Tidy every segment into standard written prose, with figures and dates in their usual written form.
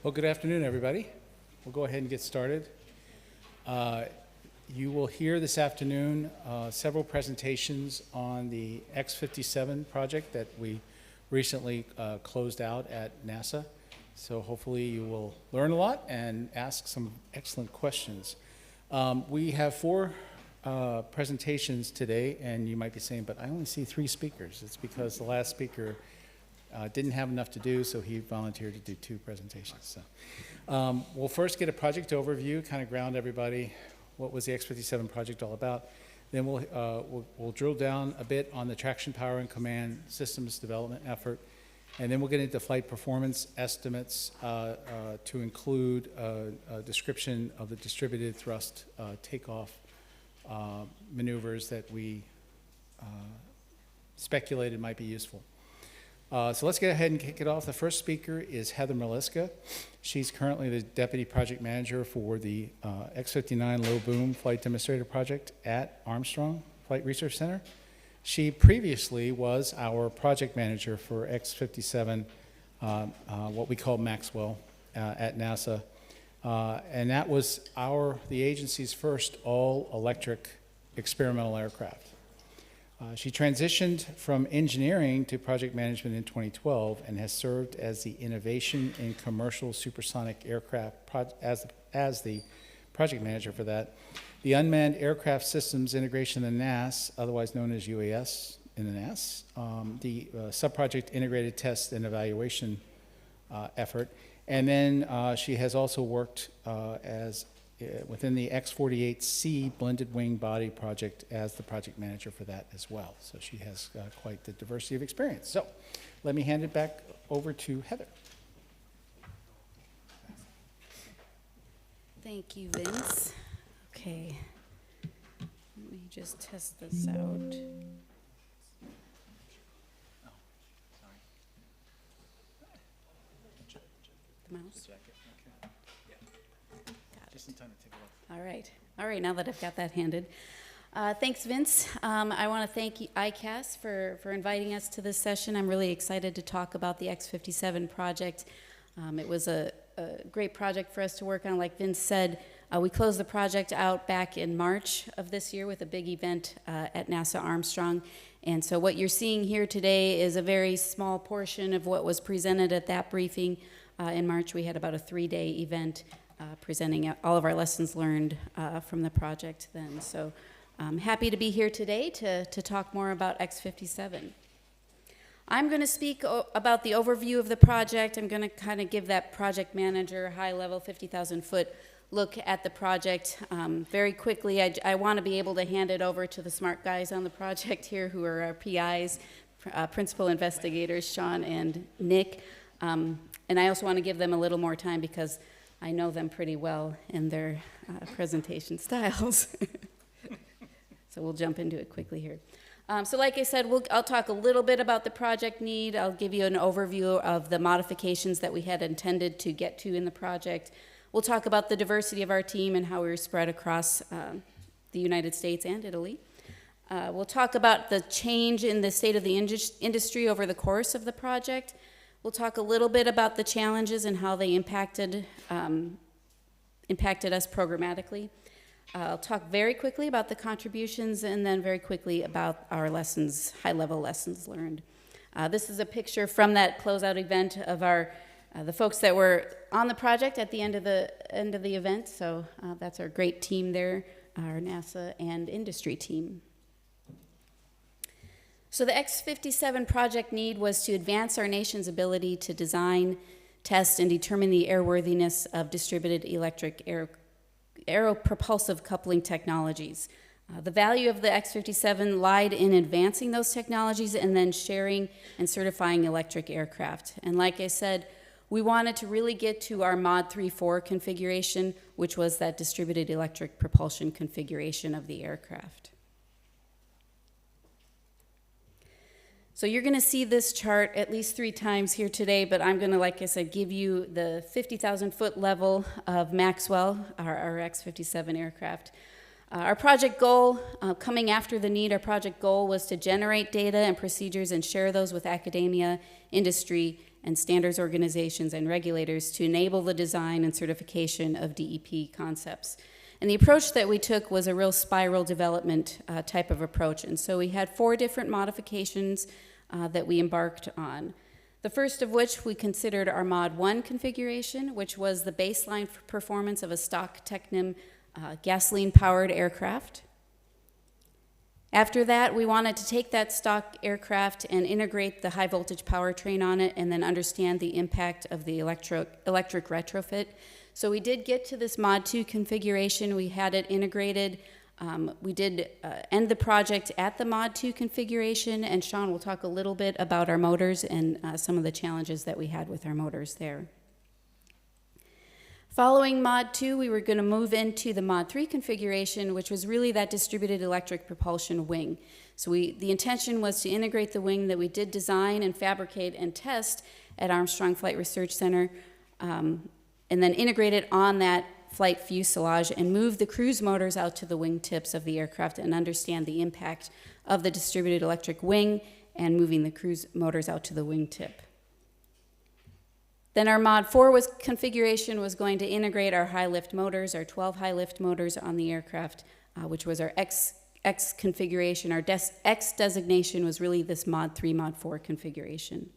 Well, good afternoon, everybody. We'll go ahead and get started. You will hear this afternoon several presentations on the X-57 project that we recently closed out at NASA. So hopefully you will learn a lot and ask some excellent questions. We have four presentations today, and you might be saying, but I only see 3 speakers. It's because the last speaker didn't have enough to do, so he volunteered to do 2 presentations. So, we'll first get a project overview, kind of ground everybody. What was the X-57 project all about? Then we'll drill down a bit on the traction power and command systems development effort. And then we'll get into flight performance estimates to include a description of the distributed thrust takeoff maneuvers that we speculated might be useful. So let's get ahead and kick it off. The first speaker is Heather Maliska. She's currently the Deputy Project Manager for the X-59 Low Boom Flight Demonstrator Project at Armstrong Flight Research Center. She previously was our project manager for X-57, what we call MAXWELL at NASA. And that was the agency's first all-electric experimental aircraft. She transitioned from engineering to project management in 2012 and has served as the Innovation in Commercial Supersonic Aircraft as the project manager for that. The Unmanned Aircraft Systems Integration in the NAS, otherwise known as UAS in the NAS, the Subproject Integrated Test and Evaluation effort. And then she has also worked within the X-48C Blended Wing Body project as the project manager for that as well. So she has quite the diversity of experience. So let me hand it back over to Heather. Thank you, Vince. Okay, let me just test this out. Oh, sorry. The mouse? Just in time to take it off. All right, now that I've got that handed. Thanks, Vince. I want to thank ICAS for inviting us to this session. I'm really excited to talk about the X-57 project. It was a great project for us to work on. Like Vince said, we closed the project out back in March of this year with a big event at NASA Armstrong. And so what you're seeing here today is a very small portion of what was presented at that briefing. In March, we had about a 3-day event presenting all of our lessons learned from the project then. So I'm happy to be here today to talk more about X-57. I'm going to speak about the overview of the project. I'm going to kind of give that project manager high-level 50,000-foot look at the project. Very quickly, I want to be able to hand it over to the smart guys on the project here who are our PIs, principal investigators, Sean and Nick. And I also want to give them a little more time because I know them pretty well in their presentation styles. So we'll jump into it quickly here. So like I said, I'll talk a little bit about the project need. I'll give you an overview of the modifications that we had intended to get to in the project. We'll talk about the diversity of our team and how we were spread across the United States and Italy. We'll talk about the change in the state of the industry over the course of the project. We'll talk a little bit about the challenges and how they impacted us programmatically. I'll talk very quickly about the contributions and then very quickly about our lessons, high-level lessons learned. This is a picture from that closeout event of the folks that were on the project at the end of the event. So that's our great team there, our NASA and industry team. So the X-57 project need was to advance our nation's ability to design, test, and determine the airworthiness of distributed electric aeropropulsive coupling technologies. The value of the X-57 lied in advancing those technologies and then sharing and certifying electric aircraft. And like I said, we wanted to really get to our Mod 3-4 configuration, which was that distributed electric propulsion configuration of the aircraft. So you're going to see this chart at least 3 times here today, but I'm going to, like I said, give you the 50,000-foot level of MAXWELL, our X-57 aircraft. Our project goal, coming after the need, our project goal was to generate data and procedures and share those with academia, industry, and standards organizations and regulators to enable the design and certification of DEP concepts. And the approach that we took was a real spiral development type of approach. And so we had 4 different modifications that we embarked on. The first of which we considered our Mod 1 configuration, which was the baseline performance of a stock Tecnam gasoline-powered aircraft. After that, we wanted to take that stock aircraft and integrate the high-voltage powertrain on it and then understand the impact of the electric retrofit. So we did get to this Mod 2 configuration. We had it integrated. We did end the project at the Mod 2 configuration, and Sean will talk a little bit about our motors and some of the challenges that we had with our motors there. Following Mod 2, we were going to move into the Mod 3 configuration, which was really that distributed electric propulsion wing. So the intention was to integrate the wing that we did design and fabricate and test at Armstrong Flight Research Center, and then integrate it on that flight fuselage and move the cruise motors out to the wingtips of the aircraft and understand the impact of the distributed electric wing and moving the cruise motors out to the wingtip. Then our Mod 4 configuration was going to integrate our high lift motors, our 12 high lift motors on the aircraft, which was our X configuration. Our X designation was really this Mod 3, Mod 4 configuration.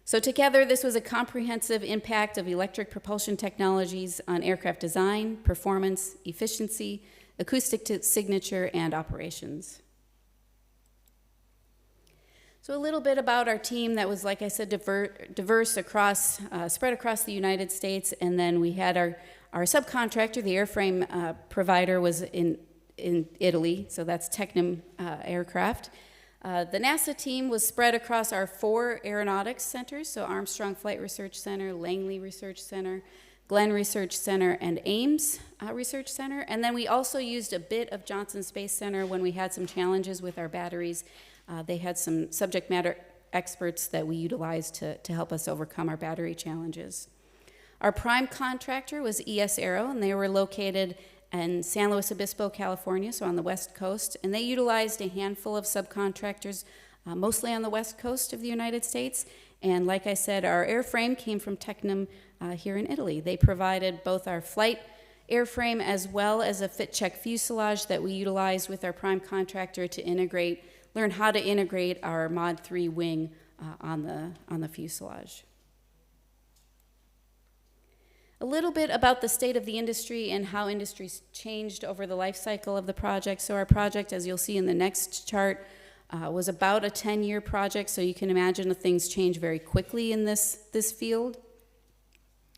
So together, this was a comprehensive impact of electric propulsion technologies on aircraft design, performance, efficiency, acoustic signature, and operations. So a little bit about our team that was, like I said, diverse across, spread across the United States, and then we had our subcontractor, the airframe provider, was in Italy, so that's Tecnam Aircraft. The NASA team was spread across our 4 aeronautics centers, so Armstrong Flight Research Center, Langley Research Center, Glenn Research Center, and Ames Research Center. And then we also used a bit of Johnson Space Center when we had some challenges with our batteries. They had some subject matter experts that we utilized to help us overcome our battery challenges. Our prime contractor was ES Aero, and they were located in San Luis Obispo, California, so on the West Coast, and they utilized a handful of subcontractors, mostly on the West Coast of the United States. And like I said, our airframe came from Tecnam here in Italy. They provided both our flight airframe as well as a fit check fuselage that we utilized with our prime contractor to learn how to integrate our Mod 3 wing on the fuselage. A little bit about the state of the industry and how industry's changed over the life cycle of the project. So our project, as you'll see in the next chart, was about a 10-year project, so you can imagine that things change very quickly in this field.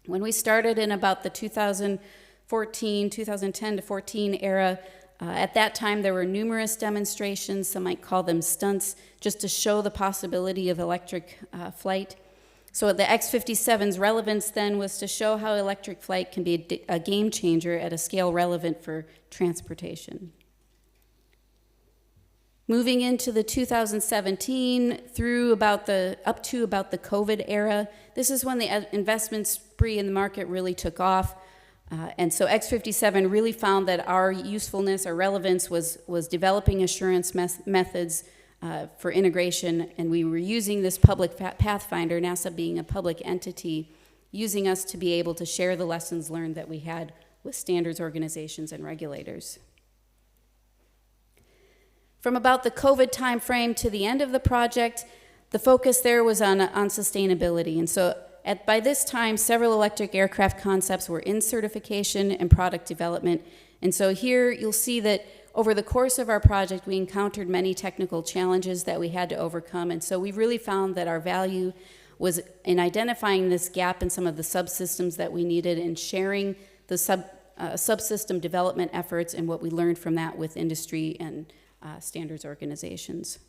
When we started in about the 2010 to 14 era, at that time there were numerous demonstrations, some might call them stunts, just to show the possibility of electric flight. So the X-57's relevance then was to show how electric flight can be a game changer at a scale relevant for transportation. Moving into the 2017 up to about the COVID era, this is when the investment spree in the market really took off. And so X-57 really found that our usefulness, our relevance was developing assurance methods for integration, and we were using this public pathfinder, NASA being a public entity, using us to be able to share the lessons learned that we had with standards organizations and regulators. From about the COVID timeframe to the end of the project, the focus there was on sustainability. And so by this time, several electric aircraft concepts were in certification and product development. And so here you'll see that over the course of our project, we encountered many technical challenges that we had to overcome. And so we really found that our value was in identifying this gap in some of the subsystems that we needed and sharing the subsystem development efforts and what we learned from that with industry and standards organizations.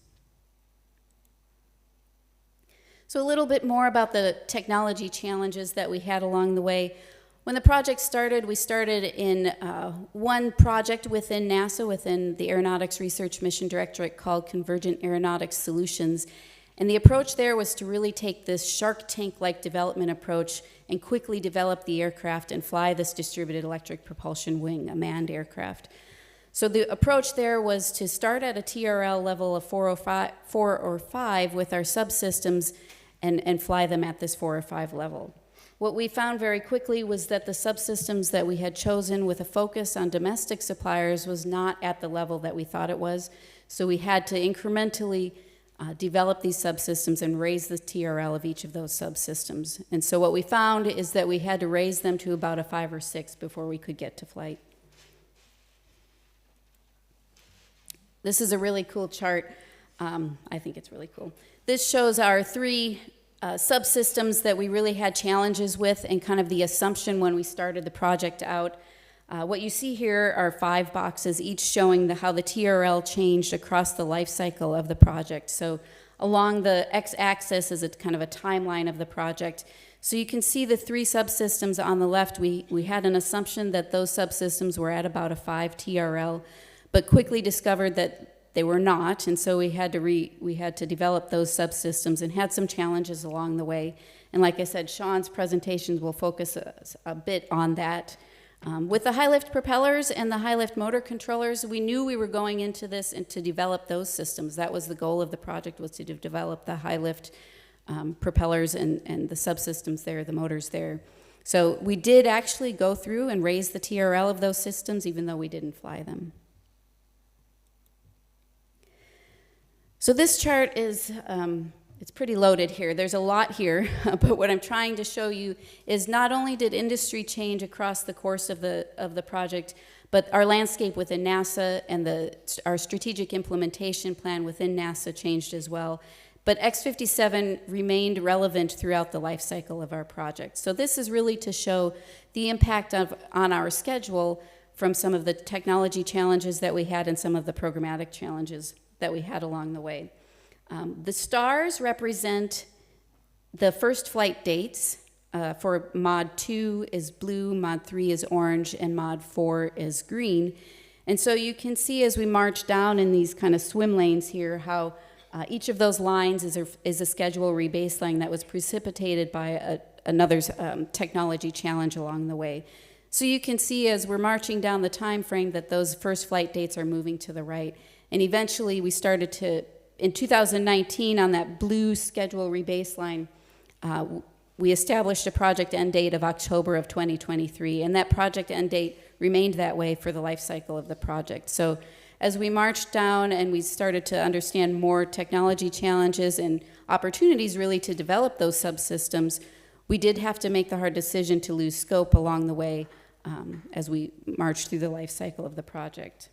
So a little bit more about the technology challenges that we had along the way. When the project started, we started in one project within NASA, within the Aeronautics Research Mission Directorate called Convergent Aeronautics Solutions. And the approach there was to really take this Shark Tank-like development approach and quickly develop the aircraft and fly this distributed electric propulsion wing, a manned aircraft. So the approach there was to start at a TRL level of 4 or 5 with our subsystems and fly them at this 4 or 5 level. What we found very quickly was that the subsystems that we had chosen with a focus on domestic suppliers was not at the level that we thought it was. So we had to incrementally develop these subsystems and raise the TRL of each of those subsystems. And so what we found is that we had to raise them to about a 5 or 6 before we could get to flight. This is a really cool chart. I think it's really cool. This shows our 3 subsystems that we really had challenges with and kind of the assumption when we started the project out. What you see here are 5 boxes, each showing how the TRL changed across the life cycle of the project. So along the x-axis is kind of a timeline of the project. So you can see the 3 subsystems on the left. We had an assumption that those subsystems were at about a 5 TRL, but quickly discovered that they were not, and so we had to develop those subsystems and had some challenges along the way. And like I said, Sean's presentations will focus a bit on that. With the high-lift propellers and the high-lift motor controllers, we knew we were going into this and to develop those systems. That was the goal of the project, was to develop the high-lift propellers and the subsystems there, the motors there. So we did actually go through and raise the TRL of those systems, even though we didn't fly them. So this chart is, it's pretty loaded here. There's a lot here, but what I'm trying to show you is not only did industry change across the course of the project, but our landscape within NASA and our strategic implementation plan within NASA changed as well. But X-57 remained relevant throughout the life cycle of our project. So this is really to show the impact on our schedule from some of the technology challenges that we had and some of the programmatic challenges that we had along the way. The stars represent the first flight dates. For Mod 2 is blue, Mod 3 is orange, and Mod 4 is green. And so you can see as we march down in these kind of swim lanes here how each of those lines is a schedule rebaseline that was precipitated by another technology challenge along the way. So you can see as we're marching down the time frame that those first flight dates are moving to the right. And eventually we started to, in 2019, on that blue schedule rebaseline, we established a project end date of October of 2023, and that project end date remained that way for the life cycle of the project. So as we marched down and we started to understand more technology challenges and opportunities really to develop those subsystems, we did have to make the hard decision to lose scope along the way as we marched through the life cycle of the project.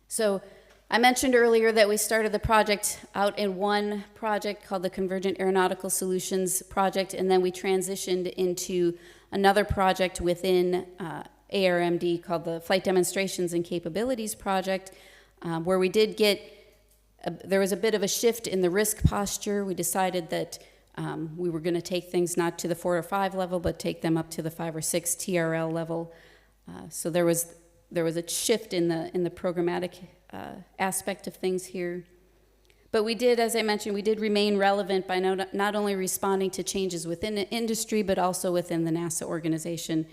So I mentioned earlier that we started the project out in one project called the Convergent Aeronautical Solutions Project, and then we transitioned into another project within ARMD called the Flight Demonstrations and Capabilities Project, where we did get, there was a bit of a shift in the risk posture. We decided that we were going to take things not to the 4 or 5 level, but take them up to the 5 or 6 TRL level. So there was a shift in the programmatic aspect of things here. But we did, as I mentioned, we did remain relevant by not only responding to changes within the industry, but also within the NASA organization,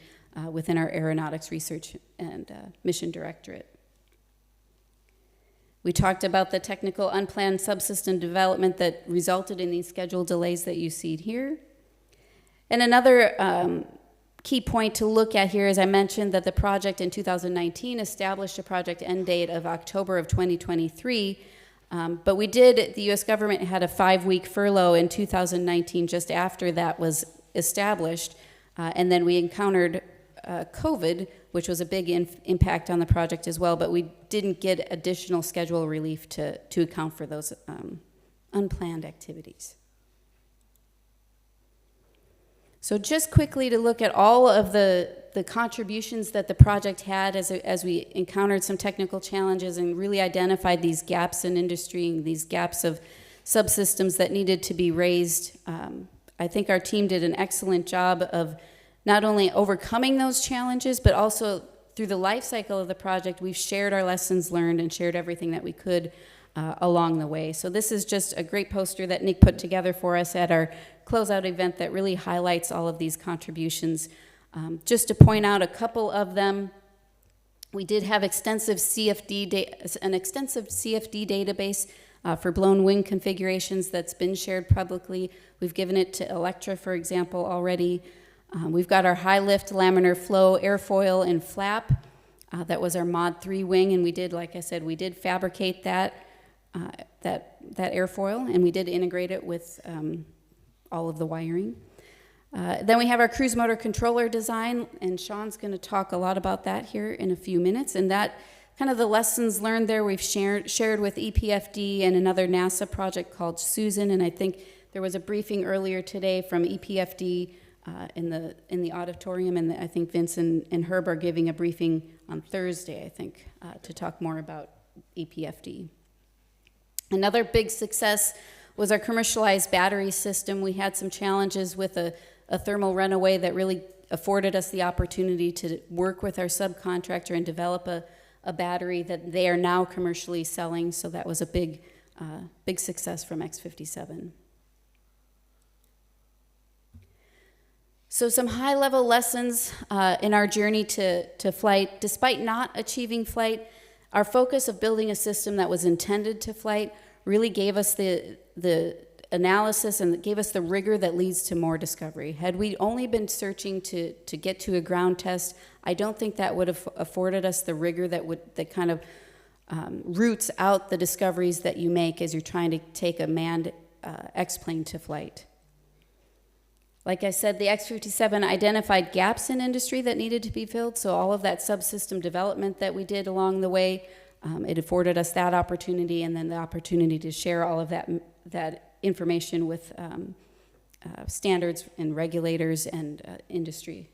within our Aeronautics Research and Mission Directorate. We talked about the technical unplanned subsystem development that resulted in these schedule delays that you see here. And another key point to look at here, as I mentioned, that the project in 2019 established a project end date of October of 2023, but the U.S. government had a 5-week furlough in 2019 just after that was established, and then we encountered COVID, which was a big impact on the project as well, but we didn't get additional schedule relief to account for those unplanned activities. So just quickly to look at all of the contributions that the project had as we encountered some technical challenges and really identified these gaps in industry and these gaps of subsystems that needed to be raised. I think our team did an excellent job of not only overcoming those challenges, but also through the life cycle of the project, we've shared our lessons learned and shared everything that we could along the way. So this is just a great poster that Nick put together for us at our closeout event that really highlights all of these contributions. Just to point out a couple of them, We did have an extensive CFD database for blown wing configurations that's been shared publicly. We've given it to Electra, for example, already. We've got our high lift laminar flow airfoil and flap. That was our Mod 3 wing, and we did, like I said, we did fabricate that airfoil, and we did integrate it with all of the wiring. Then we have our cruise motor controller design, and Sean's going to talk a lot about that here in a few minutes. And that kind of the lessons learned there we've shared with EPFD and another NASA project called Susan. And I think there was a briefing earlier today from EPFD in the auditorium, and I think Vince and Herb are giving a briefing on Thursday, I think, to talk more about EPFD. Another big success was our commercialized battery system. We had some challenges with a thermal runaway that really afforded us the opportunity to work with our subcontractor and develop a battery that they are now commercially selling. So that was a big success from X57. So some high-level lessons in our journey to flight. Despite not achieving flight, our focus of building a system that was intended to flight really gave us the analysis and gave us the rigor that leads to more discovery. Had we only been searching to get to a ground test, I don't think that would have afforded us the rigor that kind of roots out the discoveries that you make as you're trying to take a manned X-plane to flight. Like I said, the X57 identified gaps in industry that needed to be filled, so all of that subsystem development that we did along the way, it afforded us that opportunity, and then the opportunity to share all of that information with standards and regulators and industry.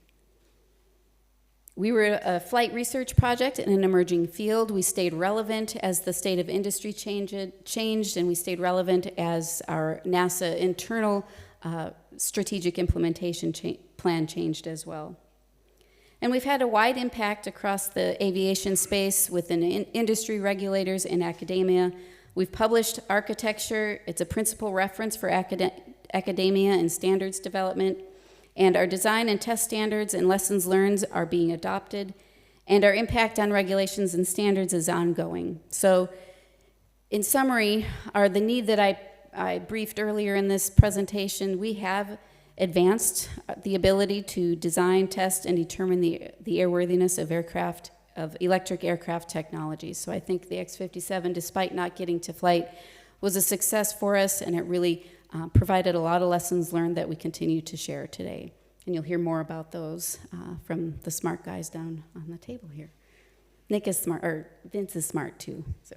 We were a flight research project in an emerging field. We stayed relevant as the state of industry changed, and we stayed relevant as our NASA internal strategic implementation plan changed as well. And we've had a wide impact across the aviation space within industry regulators and academia. We've published architecture. It's a principal reference for academia and standards development. And our design and test standards and lessons learned are being adopted. And our impact on regulations and standards is ongoing. So in summary, the need that I briefed earlier in this presentation, we have advanced the ability to design, test, and determine the airworthiness of electric aircraft technologies. So I think the X57, despite not getting to flight, was a success for us, and it really provided a lot of lessons learned that we continue to share today. And you'll hear more about those from the smart guys down on the table here. Nick is smart, or Vince is smart too. So,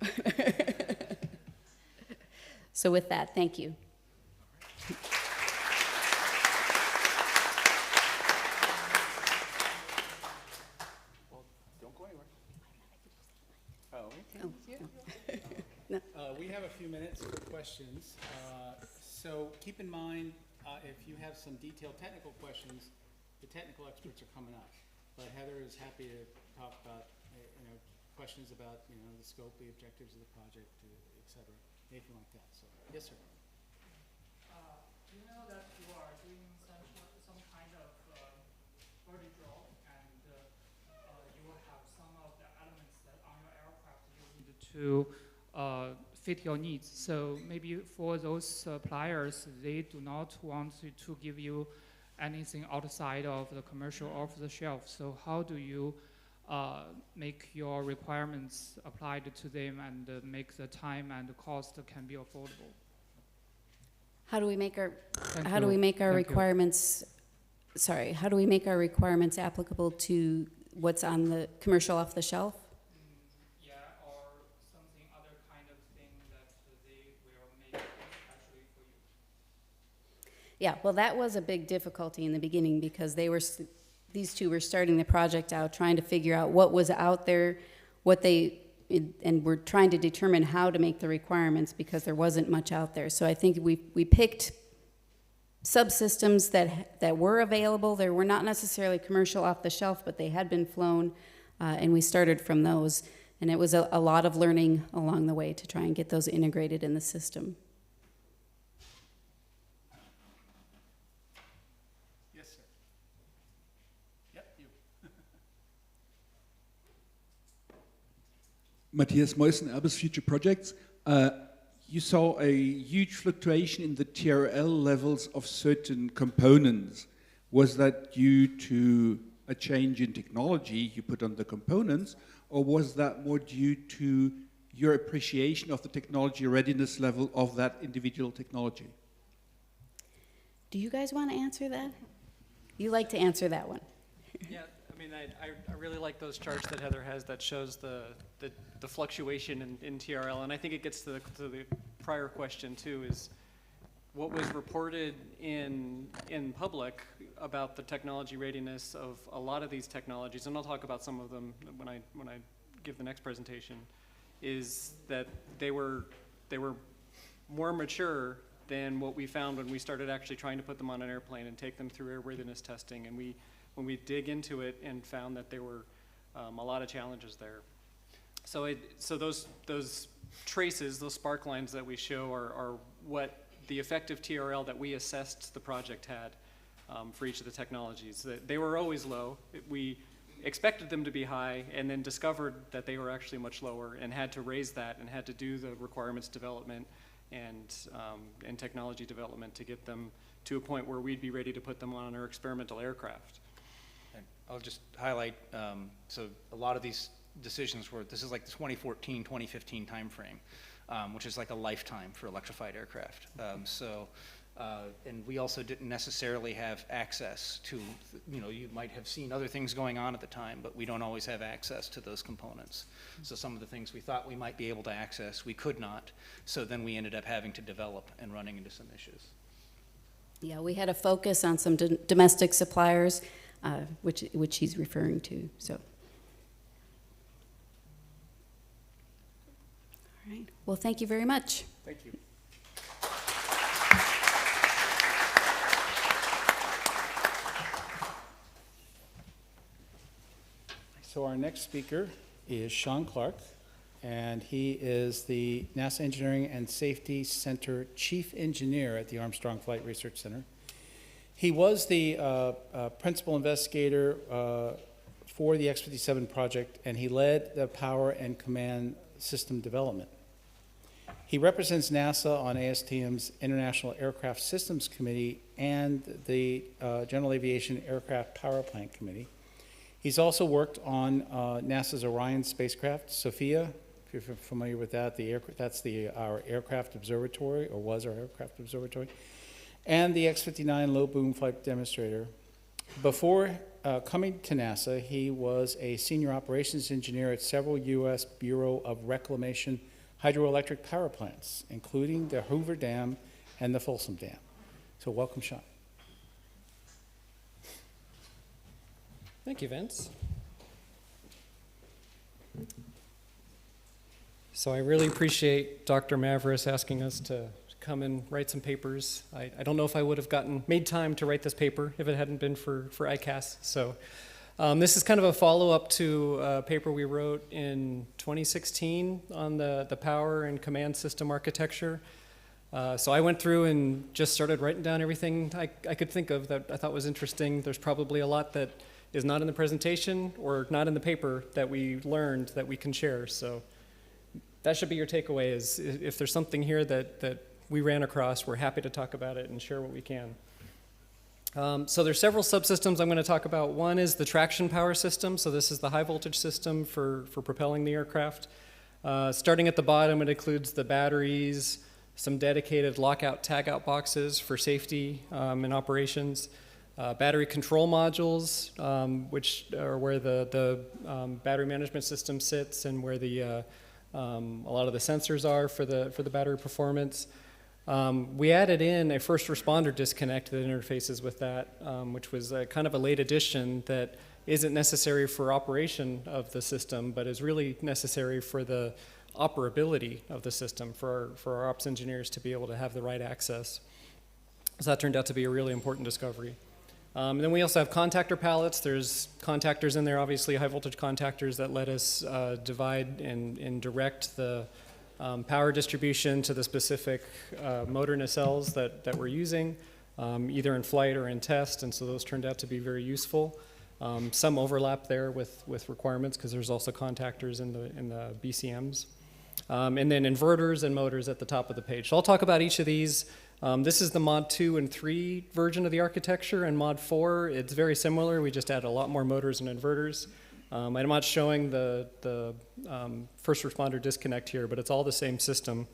so with that, thank you. We have a few minutes for questions. So keep in mind, if you have some detailed technical questions, the technical experts are coming up. But Heather is happy to talk about, questions about, the scope, the objectives of the project, et cetera, anything like that. So, yes, sir. You know that you are doing some kind of body draw, and you will have some of the elements that on your aircraft you need to fit your needs. So maybe for those suppliers, they do not want to give you anything outside of the commercial off the shelf. So how do you make your requirements applied to them and make the time and the cost can be affordable? How do we make our requirements applicable to what's on the commercial off the shelf? Yeah, or something other kind of thing that they will make especially for you. Yeah, well, that was a big difficulty in the beginning because these two were starting the project out, trying to figure out what was out there, and we're trying to determine how to make the requirements because there wasn't much out there. So I think we picked subsystems that were available. They were not necessarily commercial off the shelf, but they had been flown, and we started from those. And it was a lot of learning along the way to try and get those integrated in the system. Yes, sir. Yep, you. Matthias Meusen, Airbus Future Projects. You saw a huge fluctuation in the TRL levels of certain components. Was that due to a change in technology you put on the components, or was that more due to your appreciation of the technology readiness level of that individual technology? Do you guys want to answer that? You like to answer that one. Yeah, I mean, I really like those charts that Heather has that shows the fluctuation in TRL, and I think it gets to the prior question too, is what was reported in public about the technology readiness of a lot of these technologies, and I'll talk about some of them when I give the next presentation, is that they were more mature than what we found when we started actually trying to put them on an airplane and take them through airworthiness testing. And when we dig into it and found that there were a lot of challenges there. So those traces, those spark lines that we show are what the effective TRL that we assessed the project had for each of the technologies. They were always low. We expected them to be high and then discovered that they were actually much lower and had to raise that and had to do the requirements development and technology development to get them to a point where we'd be ready to put them on our experimental aircraft. And I'll just highlight, so a lot of these decisions were, this is like the 2014, 2015 timeframe, which is like a lifetime for electrified aircraft. And we also didn't necessarily have access to, you might have seen other things going on at the time, but we don't always have access to those components. So some of the things we thought we might be able to access, we could not. So then we ended up having to develop and running into some issues. Yeah, we had a focus on some domestic suppliers, which he's referring to. So, all right. Well, thank you very much. Thank you. So our next speaker is Sean Clarke, and he is the NASA Engineering and Safety Center Chief Engineer at the Armstrong Flight Research Center. He was the principal investigator for the X-57 project, and he led the power and command system development. He represents NASA on ASTM's International Aircraft Systems Committee and the General Aviation Aircraft Power Plant Committee. He's also worked on NASA's Orion spacecraft, SOFIA. If you're familiar with that, that's our aircraft observatory, or was our aircraft observatory, and the X-59 low boom flight demonstrator. Before coming to NASA, he was a senior operations engineer at several U.S. Bureau of Reclamation hydroelectric power plants, including the Hoover Dam and the Folsom Dam. So welcome, Sean. Thank you, Vince. So I really appreciate Dr. Mavris asking us to come and write some papers. I don't know if I would have made time to write this paper if it hadn't been for ICAS. So this is kind of a follow-up to a paper we wrote in 2016 on the power and command system architecture. So I went through and just started writing down everything I could think of that I thought was interesting. There's probably a lot that is not in the presentation or not in the paper that we learned that we can share. So that should be your takeaway, is if there's something here that we ran across, we're happy to talk about it and share what we can. So there's several subsystems I'm going to talk about. One is the traction power system. So this is the high voltage system for propelling the aircraft. Starting at the bottom, it includes the batteries, some dedicated lockout tagout boxes for safety in operations. Battery control modules, which are where the battery management system sits and where a lot of the sensors are for the battery performance. We added in a first responder disconnect that interfaces with that, which was kind of a late addition that isn't necessary for operation of the system, but is really necessary for the operability of the system, for our ops engineers to be able to have the right access. So that turned out to be a really important discovery. Then we also have contactor palettes. There's contactors in there, obviously high voltage contactors that let us divide and direct the power distribution to the specific motor nacelles that we're using, either in flight or in test, and so those turned out to be very useful. Some overlap there with requirements because there's also contactors in the BCMs. And then inverters and motors at the top of the page. So I'll talk about each of these. This is the Mod 2 and 3 version of the architecture, and Mod 4, it's very similar. We just add a lot more motors and inverters. I'm not showing the first responder disconnect here, but it's all the same system.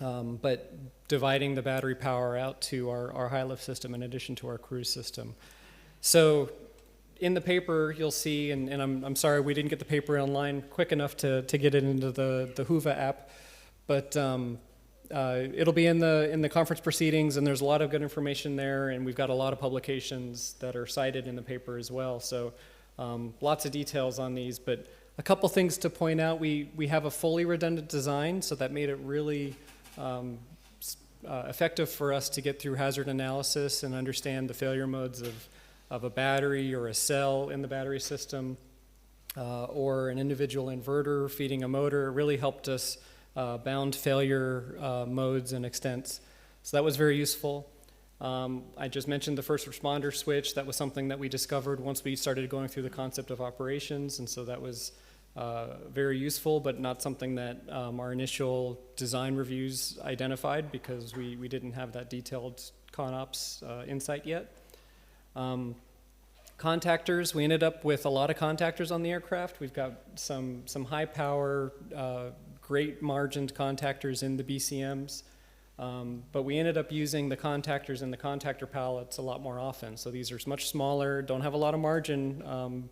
But dividing the battery power out to our high lift system in addition to our cruise system. So in the paper, you'll see, and I'm sorry we didn't get the paper online quick enough to get it into the Whova app, but it'll be in the conference proceedings, and there's a lot of good information there, and we've got a lot of publications that are cited in the paper as well. So lots of details on these, but a couple things to point out. We have a fully redundant design, so that made it really effective for us to get through hazard analysis and understand the failure modes of a battery or a cell in the battery system or an individual inverter feeding a motor. It really helped us bound failure modes and extents. So that was very useful. I just mentioned the first responder switch. That was something that we discovered once we started going through the concept of operations, and so that was very useful, but not something that our initial design reviews identified because we didn't have that detailed ConOps insight yet. Contactors, we ended up with a lot of contactors on the aircraft. We've got some high power, great margined contactors in the BCMs, but we ended up using the contactors in the contactor pallets a lot more often. So these are much smaller, don't have a lot of margin,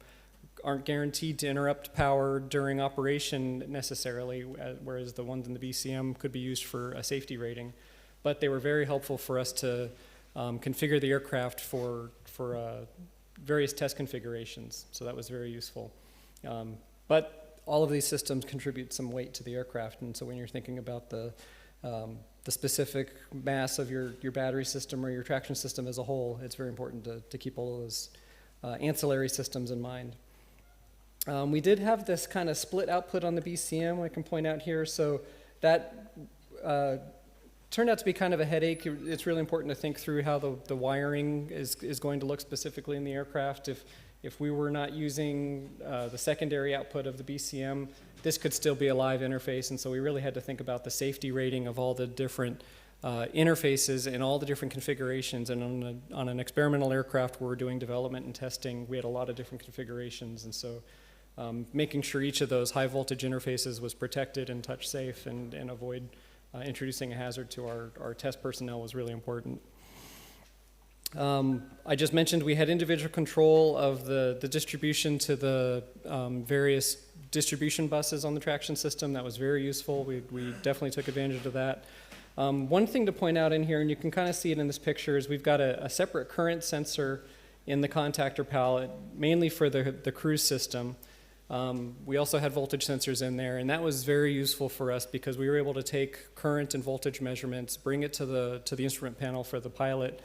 aren't guaranteed to interrupt power during operation necessarily, whereas the ones in the BCM could be used for a safety rating. But they were very helpful for us to configure the aircraft for various test configurations, so that was very useful. But all of these systems contribute some weight to the aircraft, and so when you're thinking about the specific mass of your battery system or your traction system as a whole, it's very important to keep all of those ancillary systems in mind. We did have this kind of split output on the BCM, I can point out here, so that turned out to be kind of a headache. It's really important to think through how the wiring is going to look specifically in the aircraft. If we were not using the secondary output of the BCM, this could still be a live interface, and so we really had to think about the safety rating of all the different interfaces and all the different configurations. And on an experimental aircraft where we're doing development and testing, we had a lot of different configurations, and so making sure each of those high voltage interfaces was protected and touch safe and avoid introducing a hazard to our test personnel was really important. I just mentioned we had individual control of the distribution to the various distribution buses on the traction system. That was very useful. We definitely took advantage of that. One thing to point out in here, and you can kind of see it in this picture, is we've got a separate current sensor in the contactor pallet, mainly for the cruise system. We also had voltage sensors in there, and that was very useful for us because we were able to take current and voltage measurements, bring it to the instrument panel for the pilot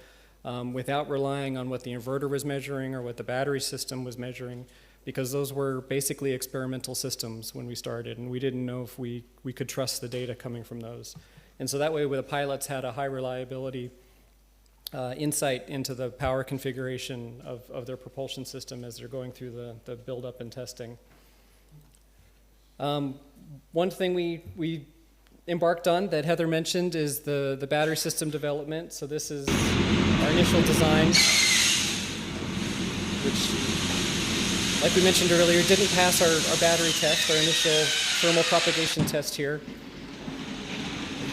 without relying on what the inverter was measuring or what the battery system was measuring, because those were basically experimental systems when we started, and we didn't know if we could trust the data coming from those. And so that way the pilots had a high reliability insight into the power configuration of their propulsion system as they're going through the build-up and testing. One thing we embarked on that Heather mentioned is the battery system development. So this is our initial design, which, like we mentioned earlier, didn't pass our battery test, our initial thermal propagation test here.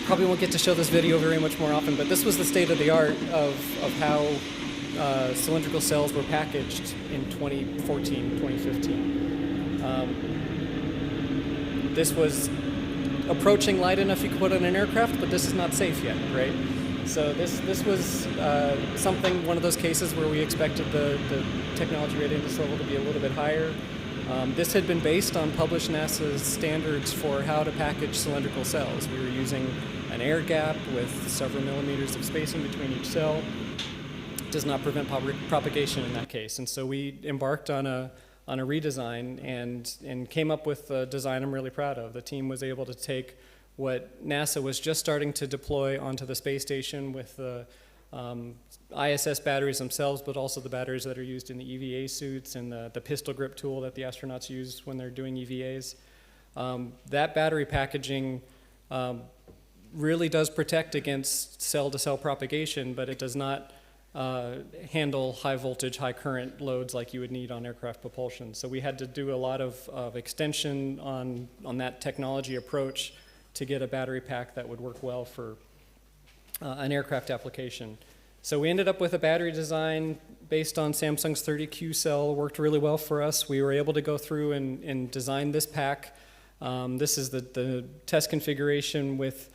Probably won't get to show this video very much more often, but this was the state of the art of how cylindrical cells were packaged in 2014, 2015. This was approaching light enough you could put on an aircraft, but this is not safe yet, right? So this was one of those cases where we expected the technology readiness level to be a little bit higher. This had been based on published NASA standards for how to package cylindrical cells. We were using an air gap with several millimeters of spacing between each cell. It does not prevent propagation in that case. And so we embarked on a redesign and came up with a design I'm really proud of. The team was able to take what NASA was just starting to deploy onto the space station with the ISS batteries themselves, but also the batteries that are used in the EVA suits and the pistol grip tool that the astronauts use when they're doing EVAs. That battery packaging really does protect against cell-to-cell propagation, but it does not handle high voltage, high current loads like you would need on aircraft propulsion. So we had to do a lot of extension on that technology approach to get a battery pack that would work well for an aircraft application. So we ended up with a battery design based on Samsung's 30Q cell. Worked really well for us. We were able to go through and design this pack. This is the test configuration with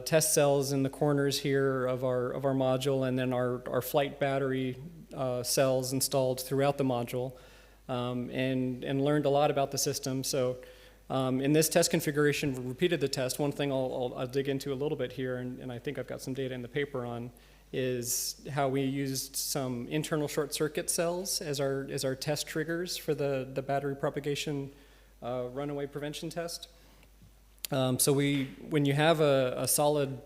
test cells in the corners here of our module, and then our flight battery cells installed throughout the module, and learned a lot about the system. So in this test configuration, we repeated the test. One thing I'll dig into a little bit here, and I think I've got some data in the paper on, is how we used some internal short circuit cells as our test triggers for the battery propagation runaway prevention test. So when you have a solid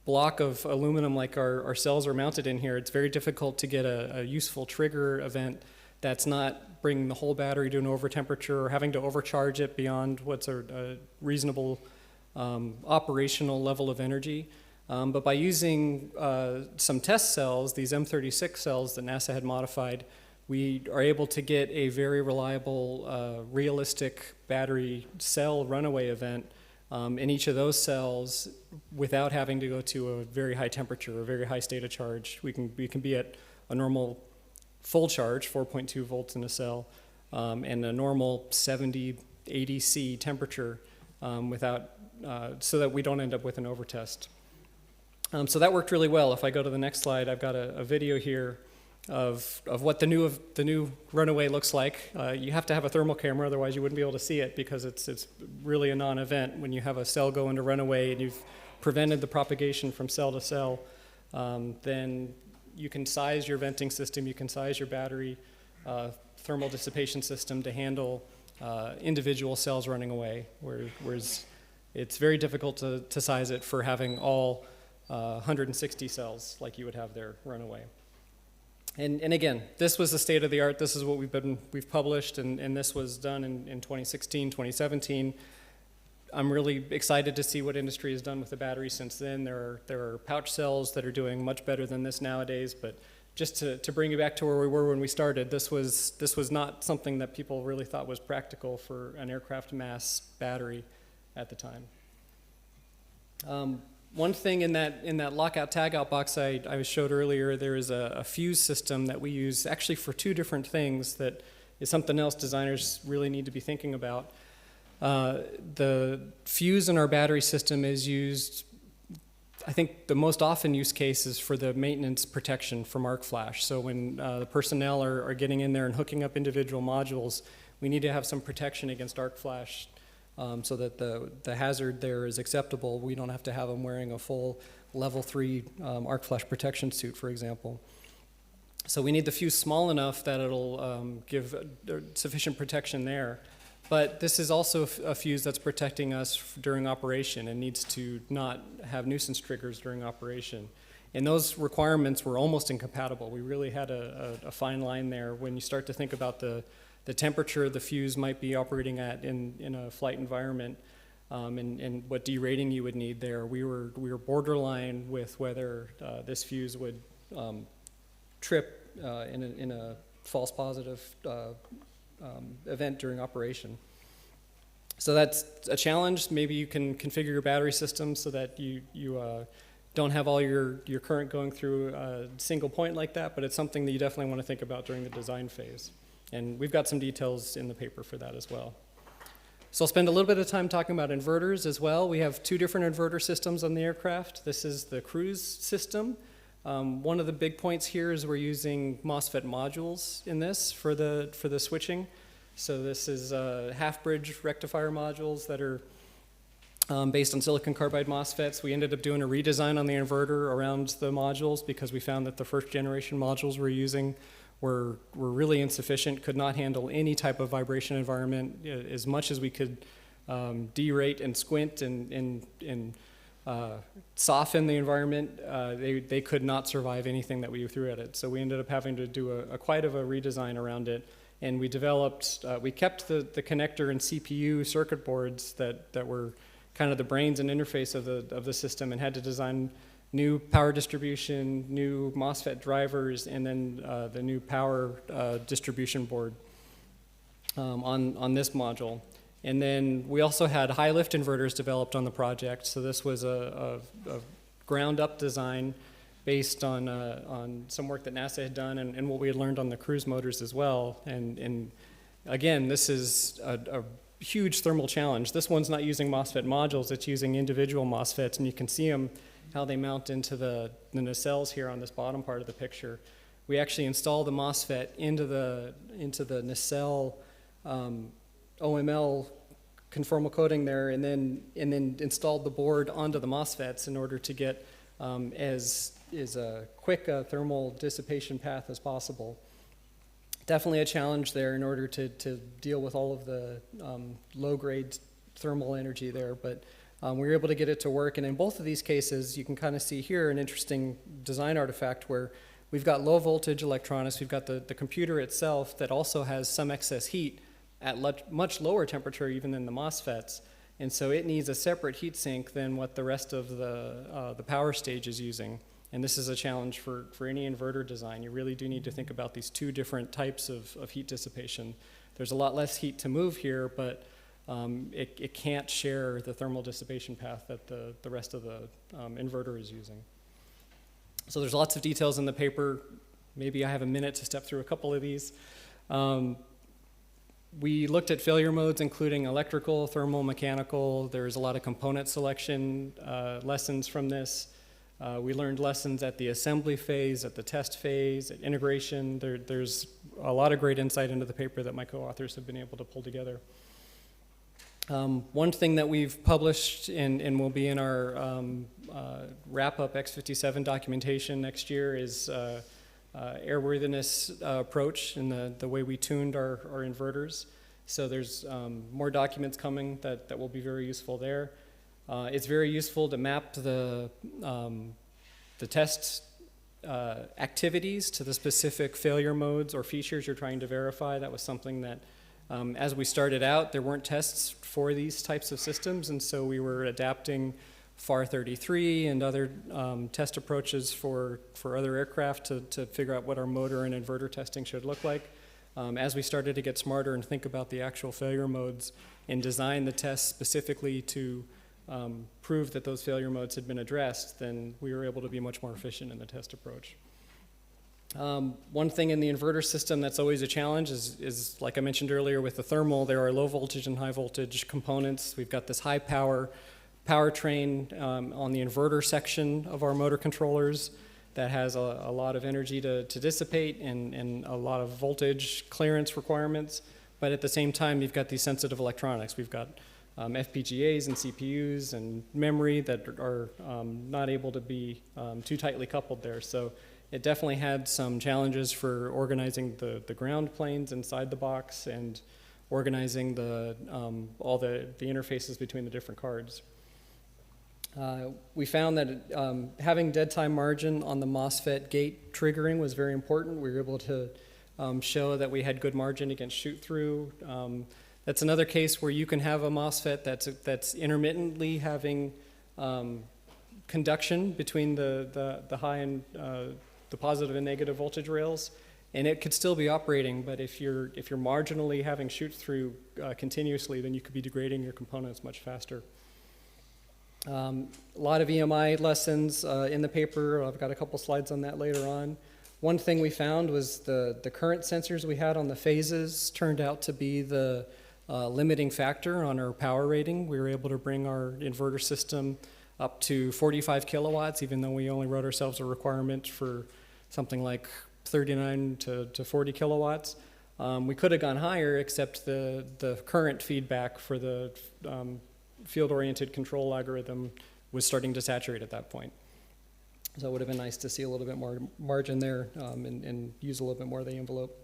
block of aluminum like our cells are mounted in here, it's very difficult to get a useful trigger event that's not bringing the whole battery to an over temperature or having to overcharge it beyond what's a reasonable operational level of energy. But by using some test cells, these M36 cells that NASA had modified, we are able to get a very reliable, realistic battery cell runaway event in each of those cells without having to go to a very high temperature or very high state of charge. We can be at a normal full charge, 4.2 volts in a cell, and a normal 70, 80 C temperature so that we don't end up with an overtest. So that worked really well. If I go to the next slide, I've got a video here of what the new runaway looks like. You have to have a thermal camera, otherwise you wouldn't be able to see it, because it's really a non-event. When you have a cell go into runaway and you've prevented the propagation from cell to cell, then you can size your venting system, you can size your battery thermal dissipation system to handle individual cells running away, whereas it's very difficult to size it for having all 160 cells like you would have there run away. And again, this was the state of the art. This is what we've published, and this was done in 2016, 2017. I'm really excited to see what industry has done with the battery since then. There are pouch cells that are doing much better than this nowadays, but just to bring you back to where we were when we started, this was not something that people really thought was practical for an aircraft mass battery at the time. One thing in that lockout tagout box I showed earlier, there is a fuse system that we use actually for two different things that is something else designers really need to be thinking about. The fuse in our battery system is used, I think the most often used case is for the maintenance protection from arc flash. So when the personnel are getting in there and hooking up individual modules, we need to have some protection against arc flash. So that the hazard there is acceptable. We don't have to have them wearing a full level 3 arc flash protection suit, for example. So we need the fuse small enough that it'll give sufficient protection there. But this is also a fuse that's protecting us during operation and needs to not have nuisance triggers during operation. And those requirements were almost incompatible. We really had a fine line there when you start to think about the temperature the fuse might be operating at in a flight environment, and what derating you would need there. We were borderline with whether this fuse would trip in a false positive event during operation. So that's a challenge. Maybe you can configure your battery system so that you don't have all your current going through a single point like that, but it's something that you definitely want to think about during the design phase. And we've got some details in the paper for that as well. So I'll spend a little bit of time talking about inverters as well. We have two different inverter systems on the aircraft. This is the cruise system. One of the big points here is we're using MOSFET modules in this for the switching. So this is half-bridge rectifier modules that are based on silicon carbide MOSFETs. We ended up doing a redesign on the inverter around the modules because we found that the first generation modules we're using were really insufficient, could not handle any type of vibration environment as much as we could derate and squint and soften the environment, they could not survive anything that we threw at it. So we ended up having to do quite of a redesign around it. And we developed, we kept the connector and CPU circuit boards that were kind of the brains and interface of the system, and had to design new power distribution, new MOSFET drivers, and then the new power distribution board on this module. And then we also had high lift inverters developed on the project. So this was a ground up design based on some work that NASA had done and what we had learned on the cruise motors as well. And again, this is a huge thermal challenge. This one's not using MOSFET modules, it's using individual MOSFETs, and you can see them, how they mount into the nacelles here on this bottom part of the picture. We actually install the MOSFET into the nacelle OML conformal coating there, and then installed the board onto the MOSFETs in order to get as a quick thermal dissipation path as possible. Definitely a challenge there in order to deal with all of the low-grade thermal energy there, but we were able to get it to work. And in both of these cases, you can kind of see here an interesting design artifact where we've got low voltage electronics, we've got the computer itself that also has some excess heat at much lower temperature even than the MOSFETs. And so it needs a separate heat sink than what the rest of the power stage is using. And this is a challenge for any inverter design. You really do need to think about these two different types of heat dissipation. There's a lot less heat to move here, but it can't share the thermal dissipation path that the rest of the inverter is using. So there's lots of details in the paper. Maybe I have a minute to step through a couple of these. We looked at failure modes, including electrical, thermal, mechanical. There's a lot of component selection lessons from this. We learned lessons at the assembly phase, at the test phase, at integration. There's a lot of great insight into the paper that my co-authors have been able to pull together. One thing that we've published and will be in our wrap-up X57 documentation next year is airworthiness approach and the way we tuned our inverters. So there's more documents coming that will be very useful there. It's very useful to map the test activities to the specific failure modes or features you're trying to verify. That was something that as we started out, there weren't tests for these types of systems, and so we were adapting FAR 33 and other test approaches for other aircraft to figure out what our motor and inverter testing should look like. As we started to get smarter and think about the actual failure modes and design the tests specifically to prove that those failure modes had been addressed, then we were able to be much more efficient in the test approach. One thing in the inverter system that's always a challenge is, like I mentioned earlier with the thermal, there are low voltage and high voltage components. We've got this high power powertrain on the inverter section of our motor controllers that has a lot of energy to dissipate and a lot of voltage clearance requirements. But at the same time, you've got these sensitive electronics. We've got FPGAs and CPUs and memory that are not able to be too tightly coupled there. So it definitely had some challenges for organizing the ground planes inside the box and organizing all the interfaces between the different cards. We found that having dead time margin on the MOSFET gate triggering was very important. We were able to show that we had good margin against shoot through. That's another case where you can have a MOSFET that's intermittently having conduction between the high and the positive and negative voltage rails, and it could still be operating. But if you're marginally having shoot through continuously, then you could be degrading your components much faster. A lot of EMI lessons in the paper. I've got a couple slides on that later on. One thing we found was the current sensors we had on the phases turned out to be the limiting factor on our power rating. We were able to bring our inverter system up to 45 kilowatts, even though we only wrote ourselves a requirement for something like 39 to 40 kilowatts. We could have gone higher, except the current feedback for the field-oriented control algorithm was starting to saturate at that point. So it would have been nice to see a little bit more margin there and use a little bit more of the envelope.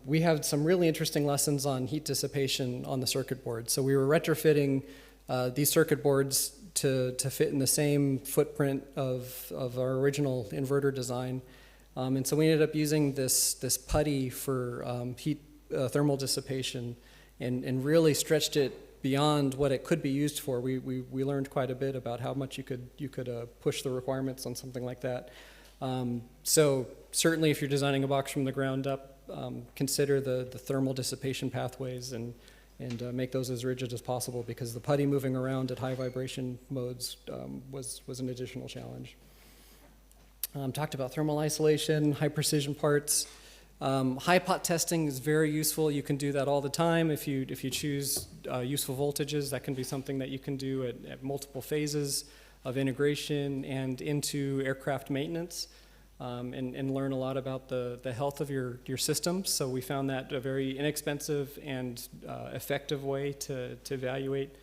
We have some really interesting lessons on heat dissipation on the circuit board. So we were retrofitting these circuit boards to fit in the same footprint of our original inverter design. And so we ended up using this putty for heat thermal dissipation and really stretched it beyond what it could be used for. We learned quite a bit about how much you could push the requirements on something like that. So certainly if you're designing a box from the ground up, consider the thermal dissipation pathways and make those as rigid as possible, because the putty moving around at high vibration modes was an additional challenge. Talked about thermal isolation, high precision parts. High pot testing is very useful. You can do that all the time if you choose useful voltages. That can be something that you can do at multiple phases of integration and into aircraft maintenance, and learn a lot about the health of your system. So we found that a very inexpensive and effective way to evaluate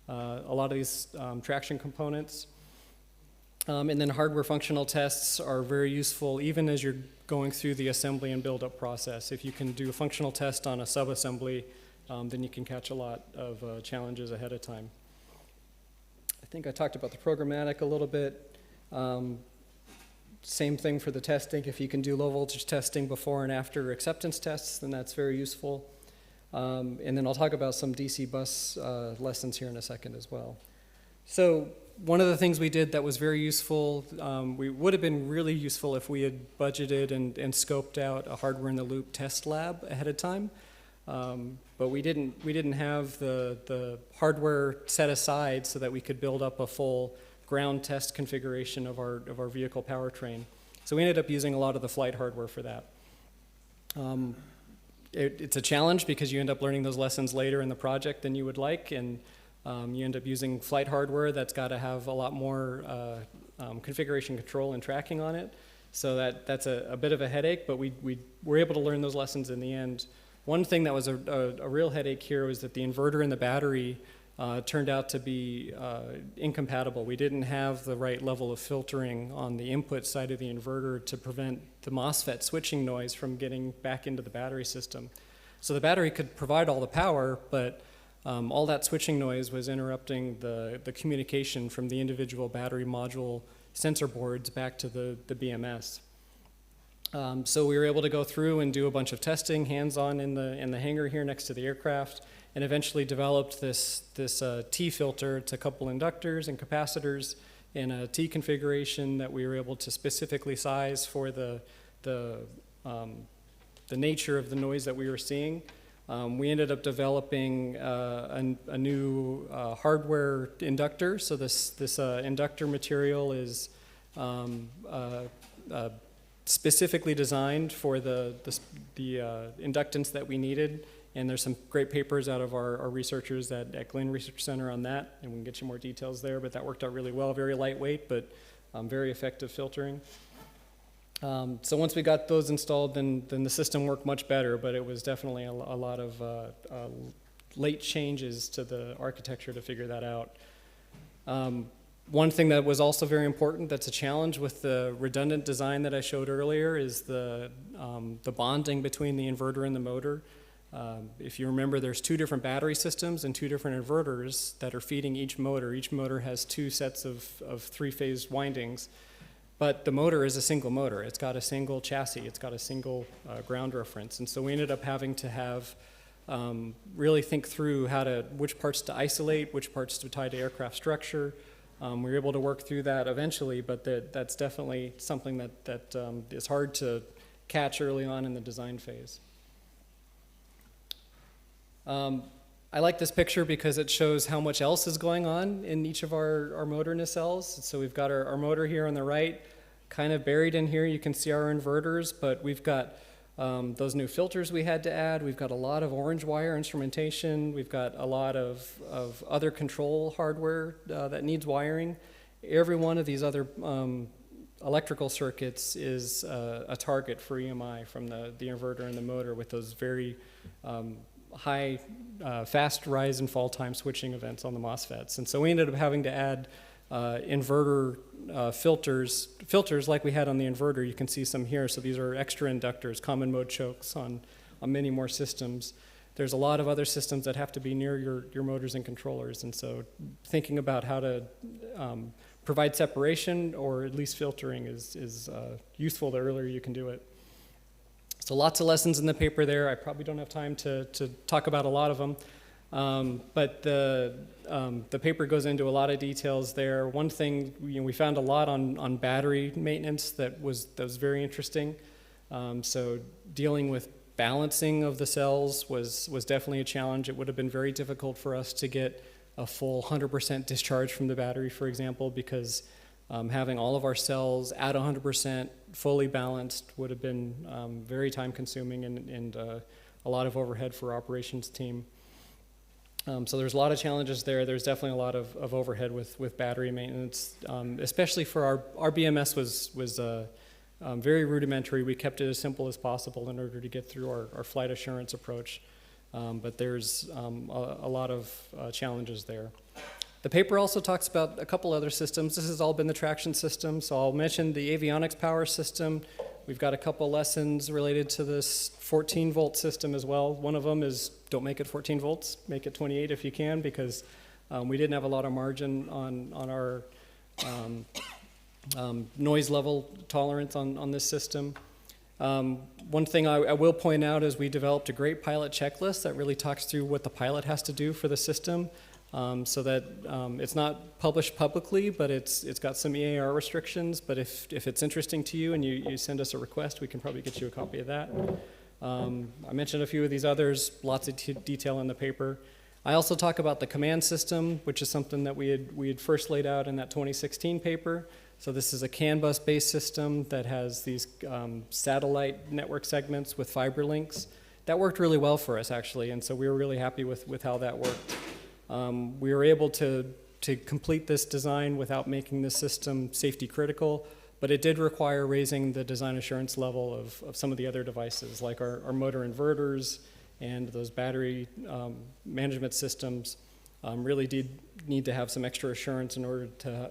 a lot of these traction components. And then hardware functional tests are very useful even as you're going through the assembly and build-up process. If you can do a functional test on a sub-assembly, then you can catch a lot of challenges ahead of time. I think I talked about the programmatic a little bit. Same thing for the testing. If you can do low voltage testing before and after acceptance tests, then that's very useful. And then I'll talk about some DC bus lessons here in a second as well. So one of the things we did that was very useful, we would have been really useful if we had budgeted and scoped out a hardware in the loop test lab ahead of time. But we didn't have the hardware set aside so that we could build up a full ground test configuration of our vehicle powertrain. So we ended up using a lot of the flight hardware for that. It's a challenge because you end up learning those lessons later in the project than you would like, and you end up using flight hardware that's got to have a lot more configuration control and tracking on it. So that's a bit of a headache, but we were able to learn those lessons in the end. One thing that was a real headache here was that the inverter and the battery turned out to be incompatible. We didn't have the right level of filtering on the input side of the inverter to prevent the MOSFET switching noise from getting back into the battery system. So the battery could provide all the power, but all that switching noise was interrupting the communication from the individual battery module sensor boards back to the BMS. So we were able to go through and do a bunch of testing hands-on in the hangar here next to the aircraft, and eventually developed this T filter to couple inductors and capacitors in a T configuration that we were able to specifically size for the nature of the noise that we were seeing. We ended up developing a new hardware inductor. So this inductor material is specifically designed for the inductance that we needed. And there's some great papers out of our researchers at Glenn Research Center on that, and we can get you more details there, but that worked out really well. Very lightweight, but very effective filtering. So once we got those installed, then the system worked much better, but it was definitely a lot of late changes to the architecture to figure that out. One thing that was also very important that's a challenge with the redundant design that I showed earlier is the bonding between the inverter and the motor. If you remember, there's two different battery systems and two different inverters that are feeding each motor. Each motor has two sets of three-phase windings. But the motor is a single motor. It's got a single chassis. It's got a single ground reference. And so we ended up having to have really think through which parts to isolate, which parts to tie to aircraft structure. We were able to work through that eventually, but that's definitely something that is hard to catch early on in the design phase. I like this picture because it shows how much else is going on in each of our motor nacelles. So we've got our motor here on the right, kind of buried in here. You can see our inverters, but we've got those new filters we had to add. We've got a lot of orange wire instrumentation. We've got a lot of other control hardware that needs wiring. Every one of these other electrical circuits is a target for EMI from the inverter and the motor with those very high, fast rise and fall time switching events on the MOSFETs. And so we ended up having to add inverter filters like we had on the inverter. You can see some here. So these are extra inductors, common mode chokes on many more systems. there's a lot of other systems that have to be near your motors and controllers. And so thinking about how to provide separation or at least filtering is useful the earlier you can do it. So lots of lessons in the paper there. I probably don't have time to talk about a lot of them. But the paper goes into a lot of details there. One thing, we found a lot on battery maintenance that was very interesting. So dealing with balancing of the cells was definitely a challenge. It would have been very difficult for us to get a full 100% discharge from the battery, for example, because having all of our cells at 100% fully balanced would have been very time consuming and a lot of overhead for our operations team. So there's a lot of challenges there. There's definitely a lot of overhead with battery maintenance, especially for our BMS was very rudimentary. We kept it as simple as possible in order to get through our flight assurance approach. But there's a lot of challenges there. The paper also talks about a couple other systems. This has all been the traction system, so I'll mention the avionics power system. We've got a couple lessons related to this 14-volt system as well. One of them is don't make it 14 volts, make it 28 if you can, because we didn't have a lot of margin on our noise level tolerance on this system. One thing I will point out is we developed a great pilot checklist that really talks through what the pilot has to do for the system, so that it's not published publicly, but it's got some EAR restrictions. But if it's interesting to you and you send us a request, we can probably get you a copy of that. I mentioned a few of these others, lots of detail in the paper. I also talk about the command system, which is something that we had first laid out in that 2016 paper. So this is a CAN bus-based system that has these satellite network segments with fiber links. That worked really well for us, actually, and so we were really happy with how that worked. We were able to complete this design without making the system safety critical, but it did require raising the design assurance level of some of the other devices, like our motor inverters and those battery management systems. Really did need to have some extra assurance in order to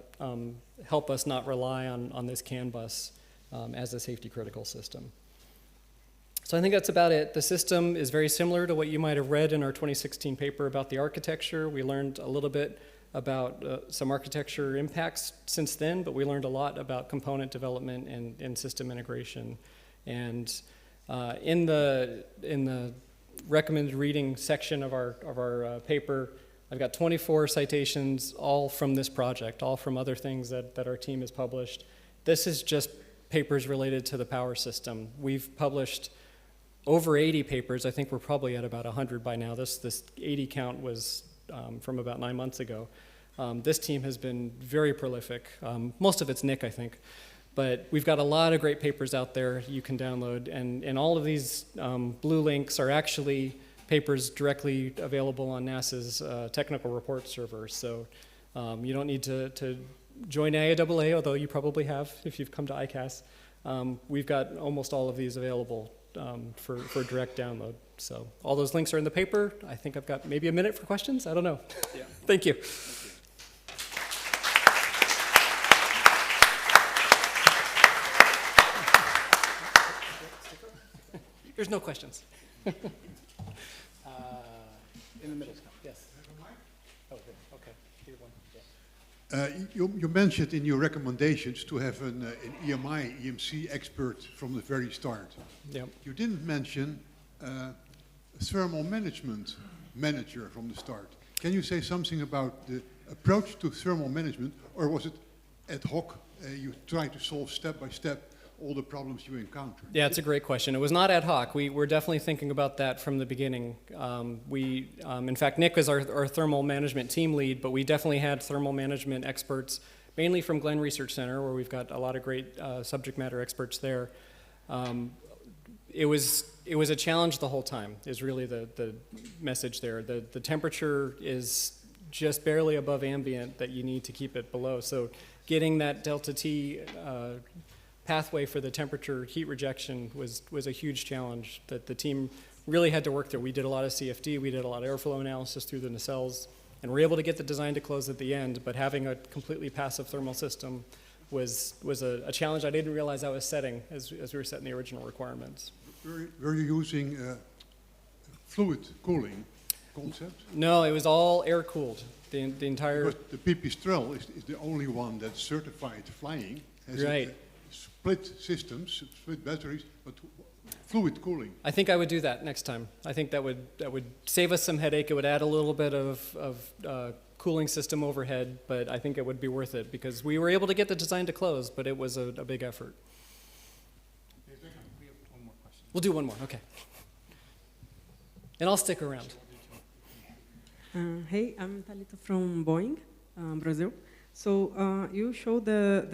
help us not rely on this CAN bus as a safety critical system. So I think that's about it. The system is very similar to what you might have read in our 2016 paper about the architecture. We learned a little bit about some architecture impacts since then, but we learned a lot about component development and system integration. And in the recommended reading section of our paper, I've got 24 citations, all from this project, all from other things that our team has published. This is just papers related to the power system. We've published over 80 papers. I think we're probably at about 100 by now. This 80 count was from about 9 months ago. This team has been very prolific. Most of it's Nick, I think. But we've got a lot of great papers out there you can download, and all of these blue links are actually papers directly available on NASA's technical report server. So you don't need to join IAAA, although you probably have if you've come to ICAS. We've got almost all of these available for direct download. So all those links are in the paper. I think I've got maybe a minute for questions. I don't know. Yeah. Thank you. There's no questions. In the middle, yes. Oh, good. Okay. Here one. Yeah. You mentioned in your recommendations to have an EMC expert from the very start. Yep. You didn't mention a thermal management manager from the start. Can you say something about the approach to thermal management, or was it ad hoc? You tried to solve step by step all the problems you encountered? Yeah, it's a great question. It was not ad hoc. We were definitely thinking about that from the beginning. In fact, Nick is our thermal management team lead, but we definitely had thermal management experts, mainly from Glenn Research Center, where we've got a lot of great subject matter experts there. It was a challenge the whole time, is really the message there. The temperature is just barely above ambient that you need to keep it below. So getting that delta T pathway for the temperature heat rejection was a huge challenge that the team really had to work through. We did a lot of CFD, we did a lot of airflow analysis through the nacelles, and we're able to get the design to close at the end, but having a completely passive thermal system was a challenge I didn't realize I was setting as we were setting the original requirements. Were you using fluid cooling concept? No, it was all air cooled. The entire. Because the Pipistrel is the only one that's certified flying. Has Right. Split systems, split batteries, but fluid cooling. I think I would do that next time. I think that would save us some headache. It would add a little bit of cooling system overhead, but I think it would be worth it because we were able to get the design to close, but it was a big effort. We have one more question. We'll do one more, okay. And I'll stick around. Hey, I'm Thalita from Boeing, Brazil. So you showed the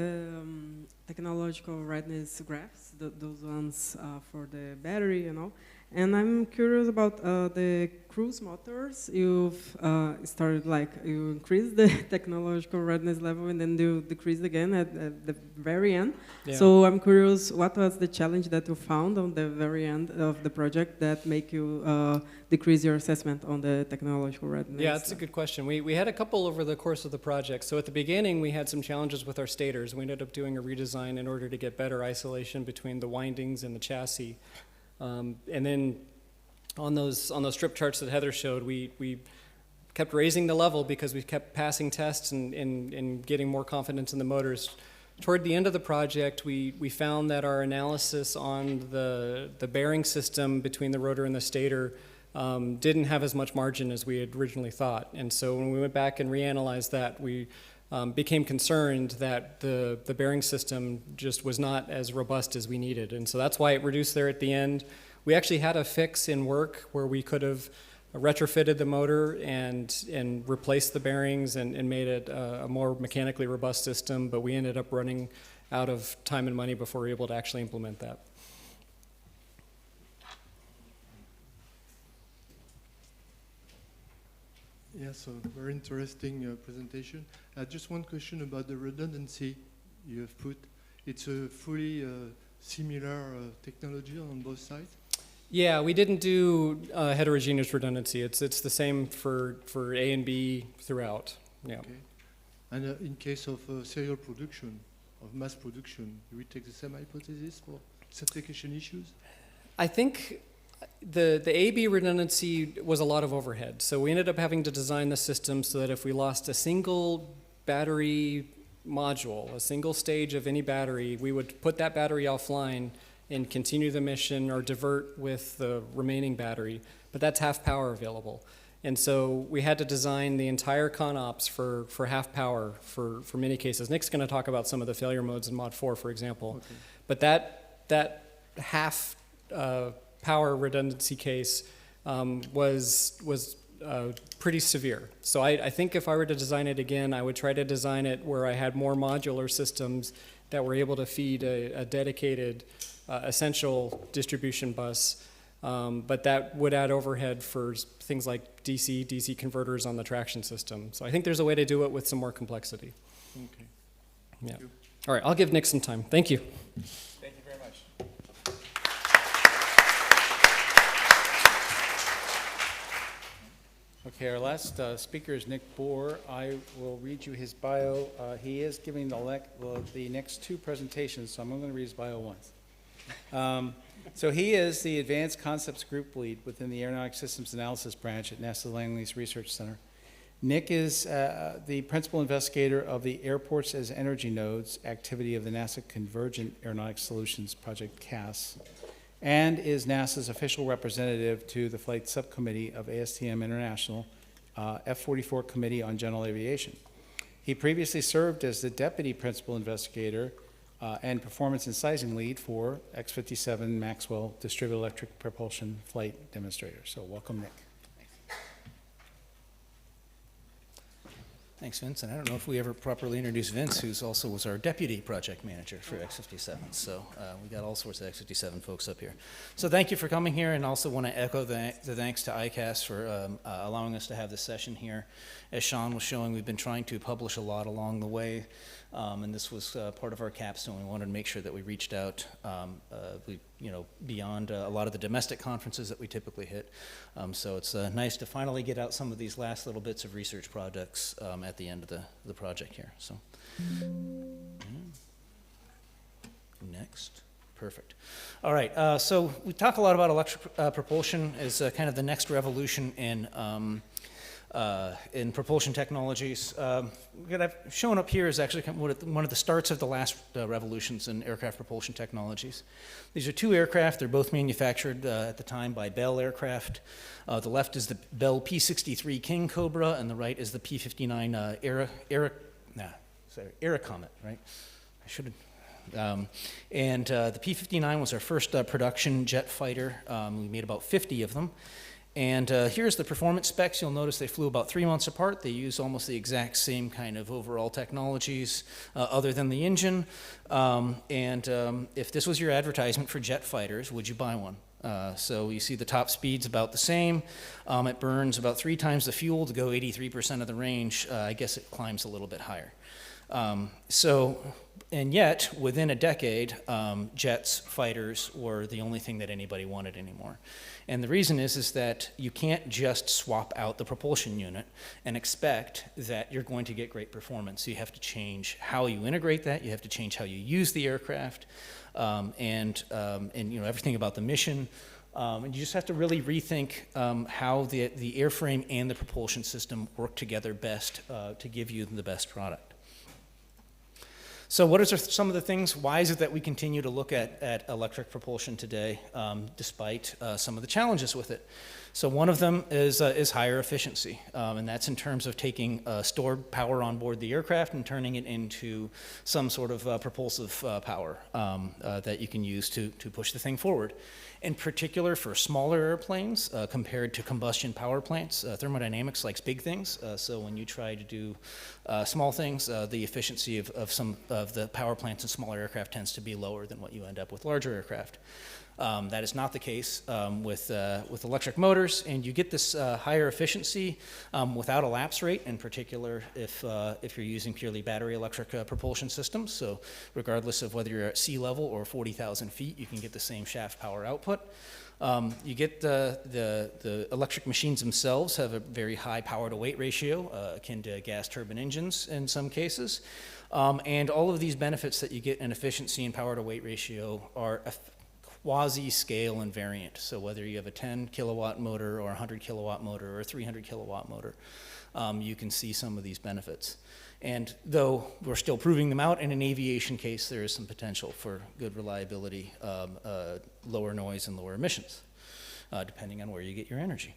technological readiness graphs, those ones for the battery and all. And I'm curious about the cruise motors. You've started you increase the technological readiness level and then you decrease again at the very end. Yeah. So I'm curious, what was the challenge that you found on the very end of the project that make you decrease your assessment on the technological readiness? Yeah, that's a good question. We had a couple over the course of the project. So at the beginning, we had some challenges with our stators. We ended up doing a redesign in order to get better isolation between the windings and the chassis. And then on those strip charts that Heather showed, we kept raising the level because we kept passing tests and getting more confidence in the motors. Toward the end of the project, we found that our analysis on the bearing system between the rotor and the stator didn't have as much margin as we had originally thought. And so when we went back and reanalyzed that, we became concerned that the bearing system just was not as robust as we needed. And so that's why it reduced there at the end. We actually had a fix in work where we could have retrofitted the motor and replaced the bearings and made it a more mechanically robust system, but we ended up running out of time and money before we were able to actually implement that. Yeah, so very interesting presentation. Just one question about the redundancy you have put. It's a fully similar technology on both sides? Yeah, we didn't do heterogeneous redundancy. It's the same for A and B throughout. Yeah. Okay. And in case of serial production, of mass production, do we take the same hypothesis for certification issues? I think the A-B redundancy was a lot of overhead. So we ended up having to design the system so that if we lost a single battery module, a single stage of any battery, we would put that battery offline and continue the mission or divert with the remaining battery. But that's half power available. And so we had to design the entire ConOps for half power for many cases. Nick's going to talk about some of the failure modes in Mod 4, for example. Okay. But that half power redundancy case was pretty severe. So I think if I were to design it again, I would try to design it where I had more modular systems that were able to feed a dedicated essential distribution bus. But that would add overhead for things like DC converters on the traction system. So I think there's a way to do it with some more complexity. Okay. Yeah. Thank you. All right, I'll give Nick some time. Thank you. Thank you very much. Okay, our last speaker is Nick Bohr. I will read you his bio. He is giving the next two presentations, so I'm only going to read his bio once. So he is the Advanced Concepts Group Lead within the Aeronautic Systems Analysis Branch at NASA's Langley's Research Center. Nick is the principal investigator of the Airports as Energy Nodes activity of the NASA Convergent Aeronautic Solutions Project, CAS, and is NASA's official representative to the Flight Subcommittee of ASTM International, F-44 Committee on General Aviation. He previously served as the deputy principal investigator and performance and sizing lead for X-57 MAXWELL Distributed Electric Propulsion Flight Demonstrator. So welcome, Nick. Thanks, Vince. And I don't know if we ever properly introduced Vince, who's also was our deputy project manager for X-57. So we got all sorts of X-57 folks up here. So thank you for coming here, and also want to echo the thanks to ICAS for allowing us to have this session here. As Sean was showing, we've been trying to publish a lot along the way, and this was part of our capstone. We wanted to make sure that we reached out beyond a lot of the domestic conferences that we typically hit. So it's nice to finally get out some of these last little bits of research projects at the end of the project here. So next. Perfect. All right, so we talk a lot about electric propulsion as kind of the next revolution in propulsion technologies. What I've shown up here is actually one of the starts of the last revolutions in aircraft propulsion technologies. These are two aircraft. They're both manufactured at the time by Bell Aircraft. The left is the Bell P-63 King Cobra, and the right is the P-59 Era Comet, right? I should have. The P-59 was our first production jet fighter. We made about 50 of them. And here's the performance specs. You'll notice they flew about 3 months apart. They use almost the exact same kind of overall technologies other than the engine. If this was your advertisement for jet fighters, would you buy one? So you see the top speed's about the same. It burns about 3 times the fuel to go 83% of the range. I guess it climbs a little bit higher. And yet, within a decade, jets, fighters were the only thing that anybody wanted anymore. And the reason is that you can't just swap out the propulsion unit and expect that you're going to get great performance. You have to change how you integrate that. You have to change how you use the aircraft, and you know, everything about the mission. And you just have to really rethink how the airframe and the propulsion system work together best to give you the best product. So what are some of the things? Why is it that we continue to look at electric propulsion today, despite some of the challenges with it? So one of them is higher efficiency, and that's in terms of taking stored power on board the aircraft and turning it into some sort of propulsive power that you can use to push the thing forward. In particular, for smaller airplanes compared to combustion power plants, thermodynamics likes big things. So when you try to do small things, the efficiency of some of the power plants in smaller aircraft tends to be lower than what you end up with larger aircraft. That is not the case with electric motors, and you get this higher efficiency without a lapse rate, in particular if you're using purely battery electric propulsion systems. So regardless of whether you're at sea level or 40,000 feet, you can get the same shaft power output. You get the electric machines themselves have a very high power to weight ratio, akin to gas turbine engines in some cases. And all of these benefits that you get in efficiency and power to weight ratio are quasi-scale invariant. So whether you have a 10 kilowatt motor or a 100 kilowatt motor or a 300 kilowatt motor, you can see some of these benefits. And though we're still proving them out in an aviation case, there is some potential for good reliability, lower noise, and lower emissions, depending on where you get your energy.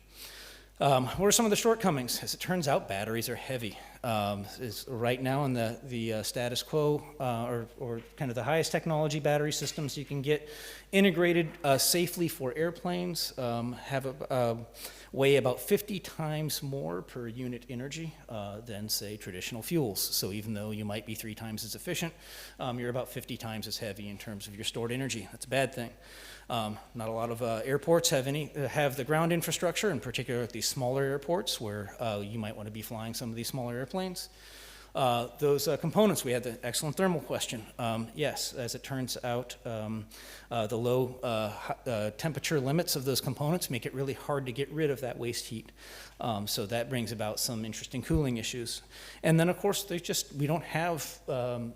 What are some of the shortcomings? As it turns out, batteries are heavy. Right now in the status quo, or kind of the highest technology battery systems you can get integrated safely for airplanes weigh about 50 times more per unit energy than, say, traditional fuels. So even though you might be 3 times as efficient, you're about 50 times as heavy in terms of your stored energy. That's a bad thing. Not a lot of airports have the ground infrastructure, in particular at these smaller airports where you might want to be flying some of these smaller airplanes. Those components, we had the excellent thermal question. Yes, as it turns out, the low temperature limits of those components make it really hard to get rid of that waste heat. So that brings about some interesting cooling issues. And then, of course, we don't have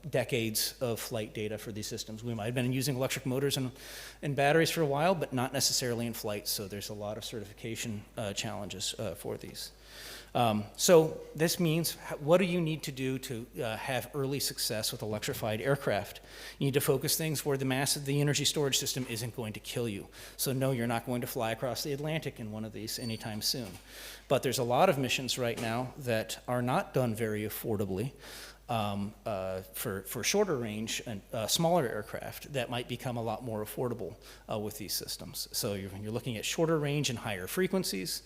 decades of flight data for these systems. We might have been using electric motors and batteries for a while, but not necessarily in flight. So there's a lot of certification challenges for these. So this means, what do you need to do to have early success with electrified aircraft? You need to focus things where the mass of the energy storage system isn't going to kill you. So no, you're not going to fly across the Atlantic in one of these anytime soon. But there's a lot of missions right now that are not done very affordably for shorter range and smaller aircraft that might become a lot more affordable with these systems. So you're looking at shorter range and higher frequencies.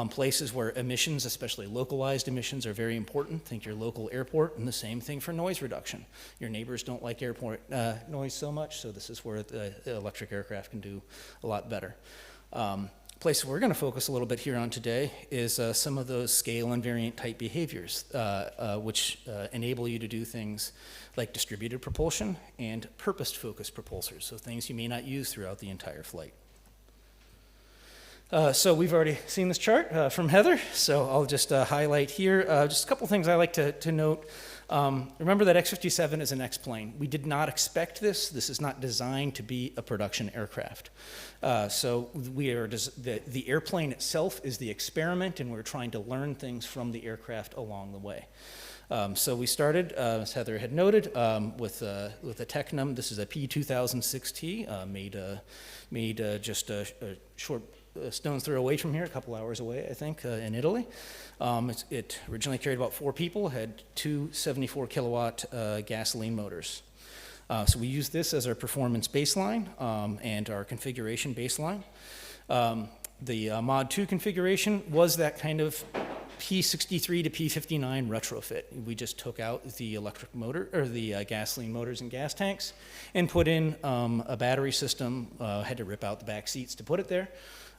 Places where emissions, especially localized emissions, are very important. Think your local airport, and the same thing for noise reduction. Your neighbors don't like airport noise so much, so this is where the electric aircraft can do a lot better. Place we're going to focus a little bit here on today is some of those scale invariant type behaviors, which enable you to do things like distributed propulsion and purpose-focused propulsors, so things you may not use throughout the entire flight. So we've already seen this chart from Heather, so I'll just highlight here just a couple things I like to note. Remember that X-57 is an X-plane. We did not expect this. This is not designed to be a production aircraft. So the airplane itself is the experiment, and we're trying to learn things from the aircraft along the way. So we started, as Heather had noted, with a Technum. This is a P2006T, made just a short stone's throw away from here, a couple hours away, I think, in Italy. It originally carried about 4 people, had 2 74 kilowatt gasoline motors. So we use this as our performance baseline and our configuration baseline. The Mod 2 configuration was that kind of P63 to P59 retrofit. We just took out the electric motor, or the gasoline motors and gas tanks, and put in a battery system. Had to rip out the back seats to put it there.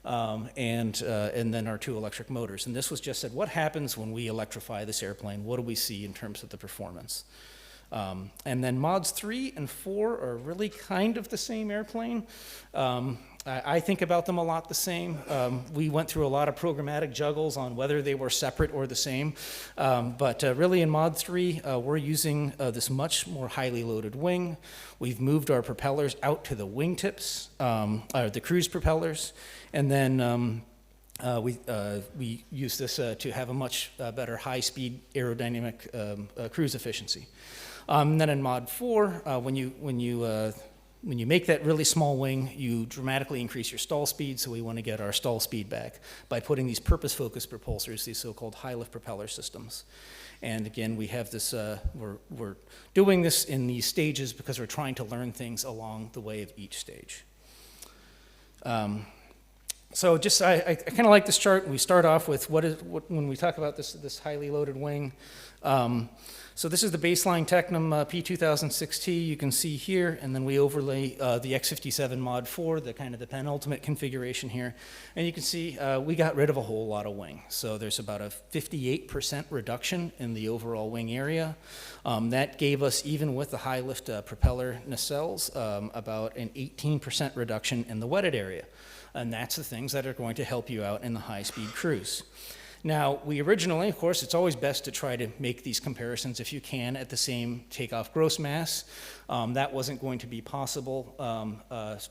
And then our 2 electric motors. And this was just said, what happens when we electrify this airplane? What do we see in terms of the performance? And then mods 3 and 4 are really kind of the same airplane. I think about them a lot the same. We went through a lot of programmatic juggles on whether they were separate or the same. But really in Mod 3, we're using this much more highly loaded wing. We've moved our propellers out to the wingtips, the cruise propellers, and then we use this to have a much better high-speed aerodynamic cruise efficiency. Then in Mod 4, when you make that really small wing, you dramatically increase your stall speed, so we want to get our stall speed back by putting these purpose-focused propulsors, these so-called high-lift propeller systems. And again, we have this, we're doing this in these stages because we're trying to learn things along the way of each stage. So just, I kind of like this chart. We start off with when we talk about this highly loaded wing. So this is the baseline Technum P2006T you can see here, and then we overlay the X-57 Mod 4, the kind of the penultimate configuration here. And you can see we got rid of a whole lot of wing. So there's about a 58% reduction in the overall wing area. That gave us, even with the high lift propeller nacelles, about an 18% reduction in the wetted area. And that's the things that are going to help you out in the high-speed cruise. Now, we originally, of course, it's always best to try to make these comparisons if you can at the same takeoff gross mass. That wasn't going to be possible,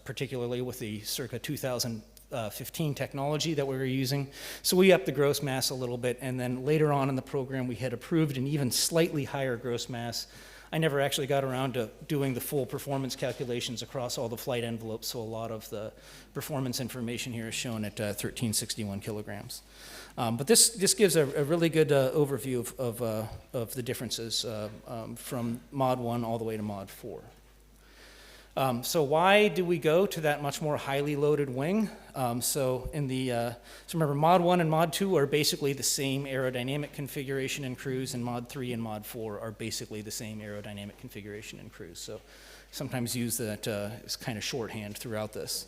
particularly with the circa 2015 technology that we were using. So we upped the gross mass a little bit, and then later on in the program, we had approved an even slightly higher gross mass. I never actually got around to doing the full performance calculations across all the flight envelopes, so a lot of the performance information here is shown at 1361 kilograms. But this gives a really good overview of the differences from Mod 1 all the way to Mod 4. So why do we go to that much more highly loaded wing? So remember, Mod 1 and Mod 2 are basically the same aerodynamic configuration in cruise, and Mod 3 and Mod 4 are basically the same aerodynamic configuration in cruise. So sometimes use that as kind of shorthand throughout this.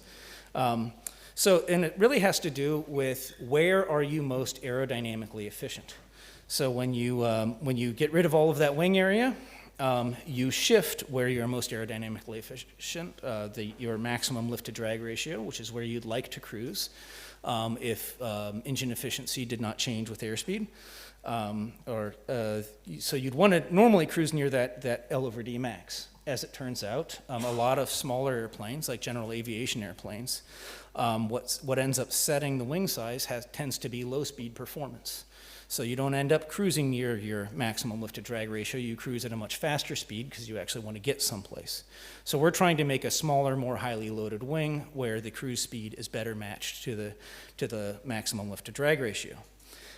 And it really has to do with where are you most aerodynamically efficient. So when you get rid of all of that wing area, you shift where you're most aerodynamically efficient, your maximum lift to drag ratio, which is where you'd like to cruise if engine efficiency did not change with airspeed. So you'd want to normally cruise near that L over D max. As it turns out, a lot of smaller airplanes, like general aviation airplanes, what ends up setting the wing size tends to be low speed performance. So you don't end up cruising near your maximum lift to drag ratio. You cruise at a much faster speed because you actually want to get someplace. So we're trying to make a smaller, more highly loaded wing where the cruise speed is better matched to the maximum lift to drag ratio.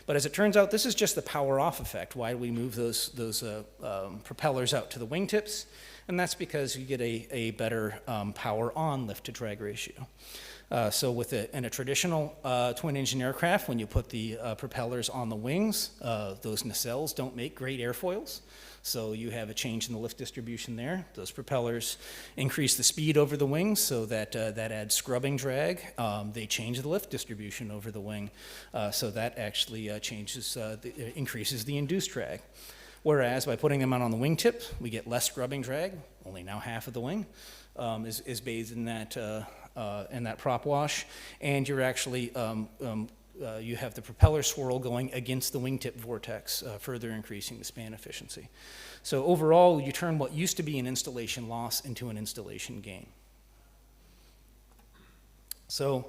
But as it turns out, this is just the power off effect. Why do we move those propellers out to the wingtips? And that's because you get a better power on lift to drag ratio. So in a traditional twin-engine aircraft, when you put the propellers on the wings, those nacelles don't make great airfoils. So you have a change in the lift distribution there. Those propellers increase the speed over the wings, so that adds scrubbing drag. They change the lift distribution over the wing, so that actually increases the induced drag. Whereas by putting them out on the wingtip, we get less scrubbing drag. Only now half of the wing is bathed in that prop wash, and you're actually you have the propeller swirl going against the wingtip vortex, further increasing the span efficiency. So overall, you turn what used to be an installation loss into an installation gain. So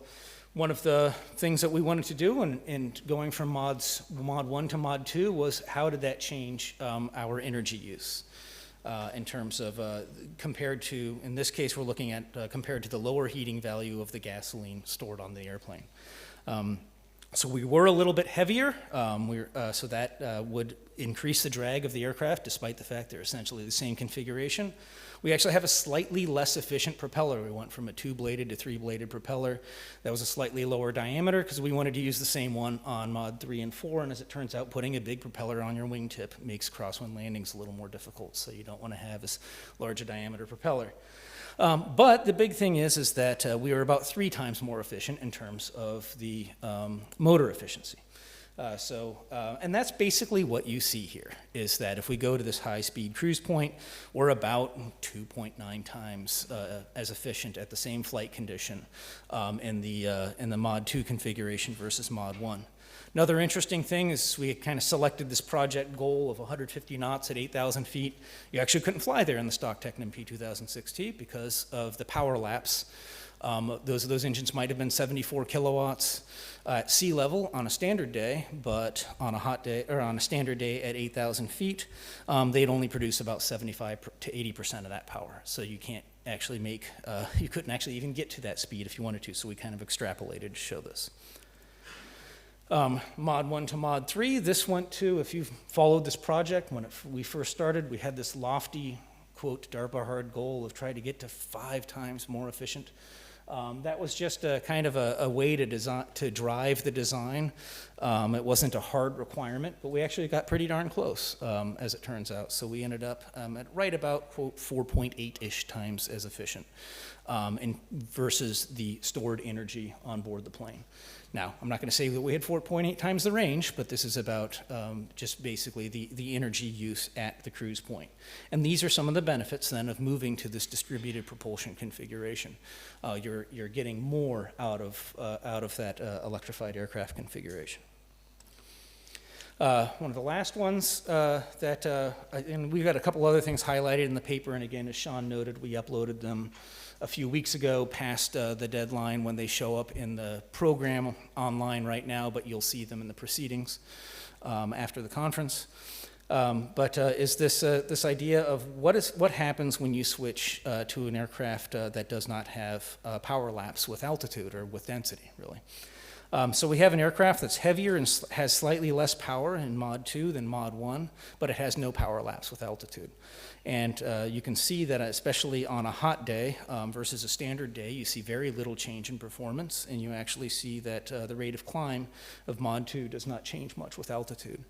one of the things that we wanted to do in going from mod 1 to mod 2 was how did that change our energy use in terms of compared to, in this case we're looking at compared to the lower heating value of the gasoline stored on the airplane. So we were a little bit heavier, so that would increase the drag of the aircraft despite the fact they're essentially the same configuration. We actually have a slightly less efficient propeller. We went from a 2-bladed to 3-bladed propeller. That was a slightly lower diameter because we wanted to use the same one on mod 3 and 4, and as it turns out, putting a big propeller on your wingtip makes crosswind landings a little more difficult, so you don't want to have as large a diameter propeller. But the big thing is that we are about 3 times more efficient in terms of the motor efficiency. And that's basically what you see here, is that if we go to this high-speed cruise point, we're about 2.9 times as efficient at the same flight condition in the mod 2 configuration versus mod 1. Another interesting thing is we kind of selected this project goal of 150 knots at 8,000 feet. You actually couldn't fly there in the stock Technim P2006T because of the power lapse. Those engines might have been 74 kilowatts at sea level on a standard day, but on a hot day or on a standard day at 8,000 feet, they'd only produce about 75 to 80% of that power. So you can't actually you couldn't actually even get to that speed if you wanted to. So we kind of extrapolated to show this. Mod 1 to mod 3, this went to, if you've followed this project, when we first started, we had this lofty, quote, DARPA hard goal of trying to get to 5 times more efficient. That was just a kind of a way to drive the design. It wasn't a hard requirement, but we actually got pretty darn close, as it turns out. So we ended up at right about, quote, 4.8-ish times as efficient versus the stored energy on board the plane. Now, I'm not going to say that we had 4.8 times the range, but this is about just basically the energy use at the cruise point. And these are some of the benefits then of moving to this distributed propulsion configuration. You're getting more out of that electrified aircraft configuration. One of the last ones and we've got a couple other things highlighted in the paper, and again, as Sean noted, we uploaded them a few weeks ago past the deadline when they show up in the program online right now, but you'll see them in the proceedings after the conference. Is this idea of what happens when you switch to an aircraft that does not have power lapse with altitude or with density, really. So we have an aircraft that's heavier and has slightly less power in mod 2 than mod 1, but it has no power lapse with altitude. And you can see that especially on a hot day versus a standard day, you see very little change in performance, and you actually see that the rate of climb of mod 2 does not change much with altitude.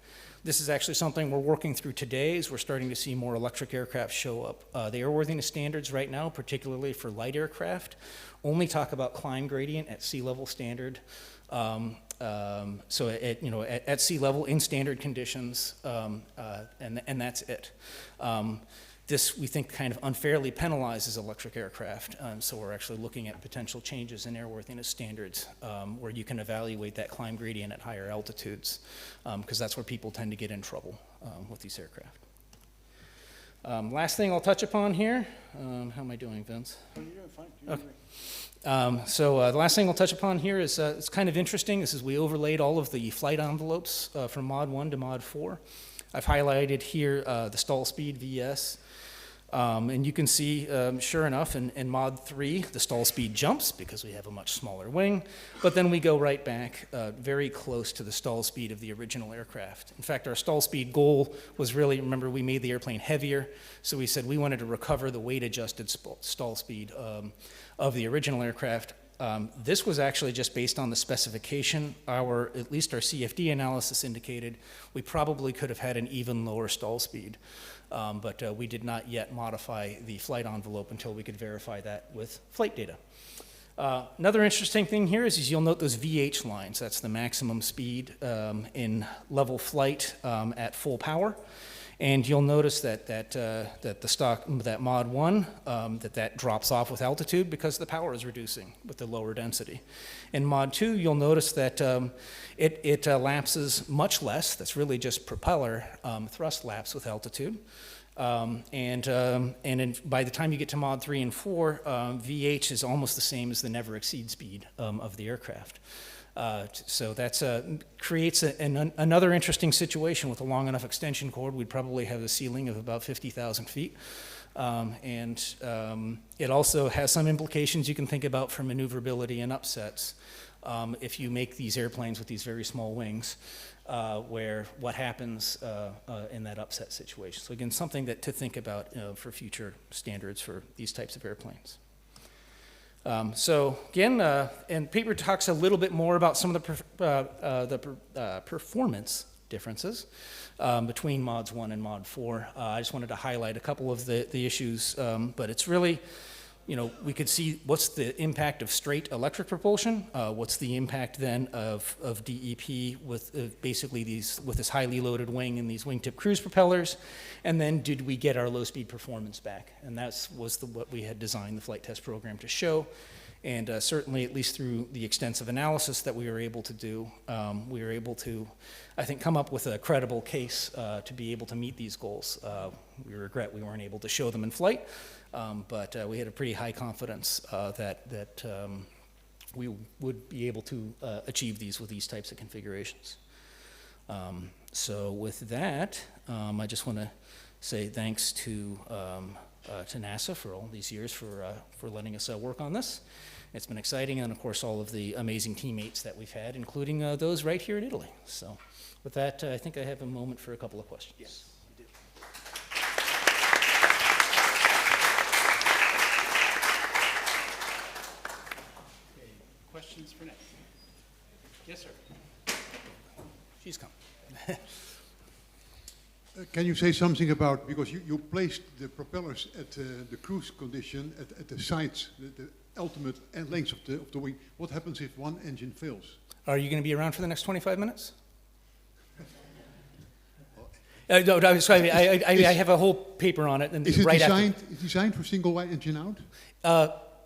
This is actually something we're working through today as we're starting to see more electric aircraft show up. The airworthiness standards right now, particularly for light aircraft, only talk about climb gradient at sea level standard. So at sea level in standard conditions, and that's it. This, we think, kind of unfairly penalizes electric aircraft, so we're actually looking at potential changes in airworthiness standards where you can evaluate that climb gradient at higher altitudes, because that's where people tend to get in trouble with these aircraft. Last thing I'll touch upon here, how am I doing, Vince? Oh, you're doing fine. You're doing great. The last thing I'll touch upon here is it's kind of interesting. This is we overlaid all of the flight envelopes from mod 1 to mod 4. I've highlighted here the stall speed VS. And you can see, sure enough, in mod 3, the stall speed jumps because we have a much smaller wing, but then we go right back very close to the stall speed of the original aircraft. In fact, our stall speed goal was really, remember, we made the airplane heavier, so we said we wanted to recover the weight-adjusted stall speed of the original aircraft. This was actually just based on the specification. At least our CFD analysis indicated we probably could have had an even lower stall speed. But we did not yet modify the flight envelope until we could verify that with flight data. Another interesting thing here is you'll note those VH lines. That's the maximum speed in level flight at full power. And you'll notice that that mod 1, that drops off with altitude because the power is reducing with the lower density. In mod 2, you'll notice that it lapses much less. That's really just propeller thrust lapse with altitude. By the time you get to mod 3 and 4, VH is almost the same as the never exceed speed of the aircraft. So that creates another interesting situation. With a long enough extension cord, we'd probably have a ceiling of about 50,000 feet. It also has some implications you can think about for maneuverability and upsets. If you make these airplanes with these very small wings, where what happens in that upset situation. So again, something to think about for future standards for these types of airplanes. So again, and paper talks a little bit more about some of the performance differences between mods 1 and mod 4. I just wanted to highlight a couple of the issues, but it's really, we could see what's the impact of straight electric propulsion, what's the impact then of DEP with basically with this highly loaded wing and these wingtip cruise propellers, and then did we get our low-speed performance back? And that was what we had designed the flight test program to show. And certainly, at least through the extensive analysis that we were able to do, we were able to, I think, come up with a credible case to be able to meet these goals. We regret we weren't able to show them in flight, but we had a pretty high confidence that we would be able to achieve these with these types of configurations. So with that, I just want to say thanks to NASA for all these years for letting us work on this. It's been exciting, and of course all of the amazing teammates that we've had, including those right here in Italy. So with that, I think I have a moment for a couple of questions. Yes, you do. Okay, questions for Nick? Yes, sir. She's come. Can you say something about, because you placed the propellers at the cruise condition at the sides, the ultimate length of the wing. What happens if one engine fails? Are you going to be around for the next 25 minutes? No, sorry, I have a whole paper on it. And is it right designed for single wide engine out?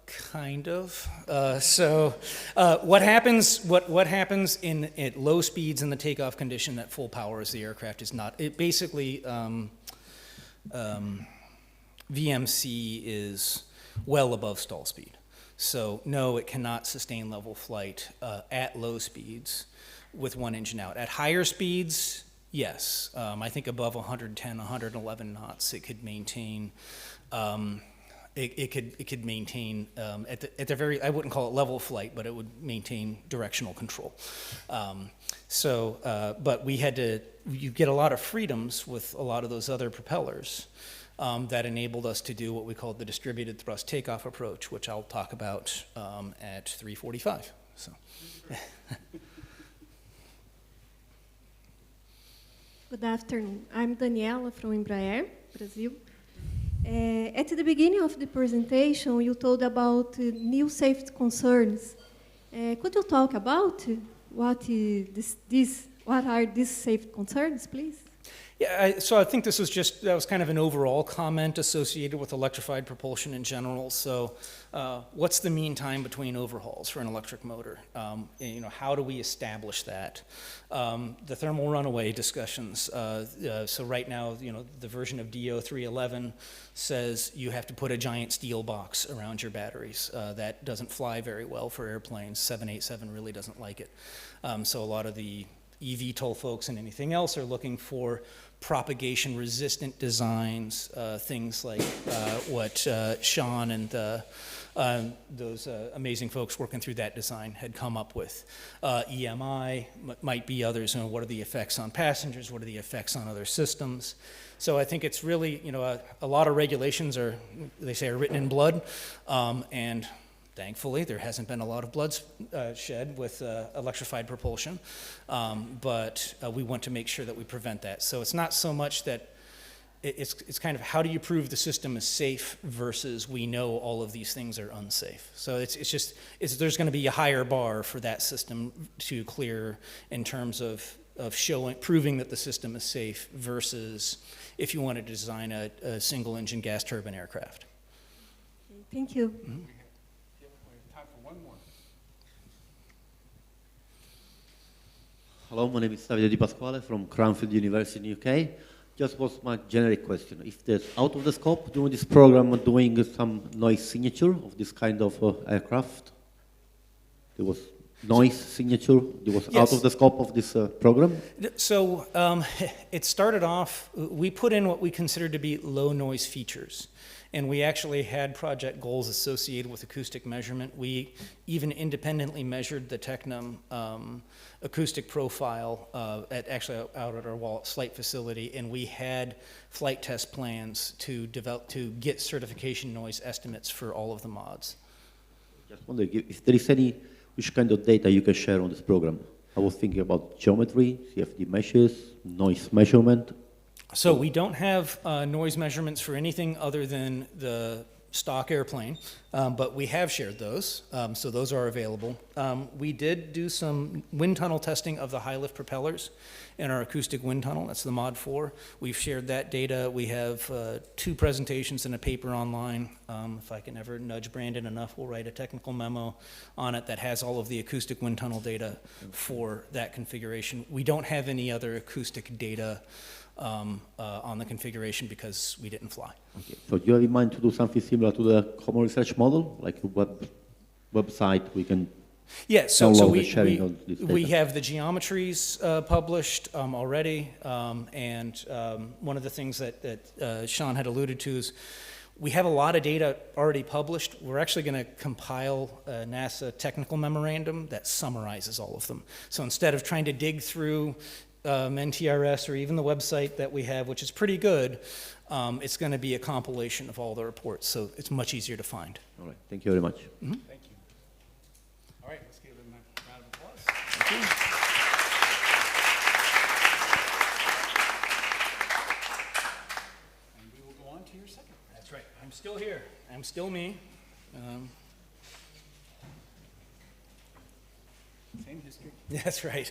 Kind of. What happens at low speeds in the takeoff condition at full power is the aircraft is not. It basically VMC is well above stall speed. So no, it cannot sustain level flight at low speeds with one engine out. At higher speeds, yes. I think above 110, 111 knots, it could maintain. It could maintain at the very, I wouldn't call it level flight, but it would maintain directional control. But you get a lot of freedoms with a lot of those other propellers that enabled us to do what we call the distributed thrust takeoff approach, which I'll talk about at 3:45. So. Good afternoon. I'm Daniela from Embraer, Brazil. At the beginning of the presentation, you told about new safety concerns. Could you talk about what are these safety concerns, please? Yeah, so I think that was kind of an overall comment associated with electrified propulsion in general. So what's the mean time between overhauls for an electric motor? How do we establish that? The thermal runaway discussions. So right now, the version of DO 311 says you have to put a giant steel box around your batteries. That doesn't fly very well for airplanes. 787 really doesn't like it. So a lot of the eVTOL folks and anything else are looking for propagation-resistant designs, things like what Sean and those amazing folks working through that design had come up with. EMI might be others. What are the effects on passengers? What are the effects on other systems? So I think it's really, a lot of regulations are written in blood, and thankfully, there hasn't been a lot of blood shed with electrified propulsion, but we want to make sure that we prevent that. So it's not so much that it's kind of how do you prove the system is safe versus we know all of these things are unsafe. So there's going to be a higher bar for that system to clear in terms of proving that the system is safe versus if you wanted to design a single engine gas turbine aircraft. Thank you. We have time for one more. Hello, my name is Davide Di Pasquale from Cranfield University in UK. Just was my generic question. If there's out of the scope during this program doing some noise signature of this kind of aircraft? There was noise signature, there was out of the scope of this program? So it started off, we put in what we considered to be low noise features. And we actually had project goals associated with acoustic measurement. We even independently measured the Technum acoustic profile out at our Wallet Flight facility, and we had flight test plans to get certification noise estimates for all of the mods. Just wondering if there is any, which kind of data you can share on this program. I was thinking about geometry, CFD meshes, noise measurement. So we don't have noise measurements for anything other than the stock airplane, but we have shared those, so those are available. We did do some wind tunnel testing of the high lift propellers in our acoustic wind tunnel. That's the Mod 4. We've shared that data. We have 2 presentations and a paper online. If I can ever nudge Brandon enough, we'll write a technical memo on it that has all of the acoustic wind tunnel data for that configuration. We don't have any other acoustic data on the configuration because we didn't fly. Okay. So do you have in mind to do something similar to the common research model, like a website we can so we data? have the geometries published already, and one of the things that Sean had alluded to is we have a lot of data already published. We're actually going to compile a NASA technical memorandum that summarizes all of them. So instead of trying to dig through NTRS or even the website that we have, which is pretty good, it's going to be a compilation of all the reports, so it's much easier to find. All right, thank you very much. Mm-hmm. Thank you. All right, let's give them a round of applause. Thank you. And we will go on to your second. That's right. I'm still here. I'm still me. Same history. That's right.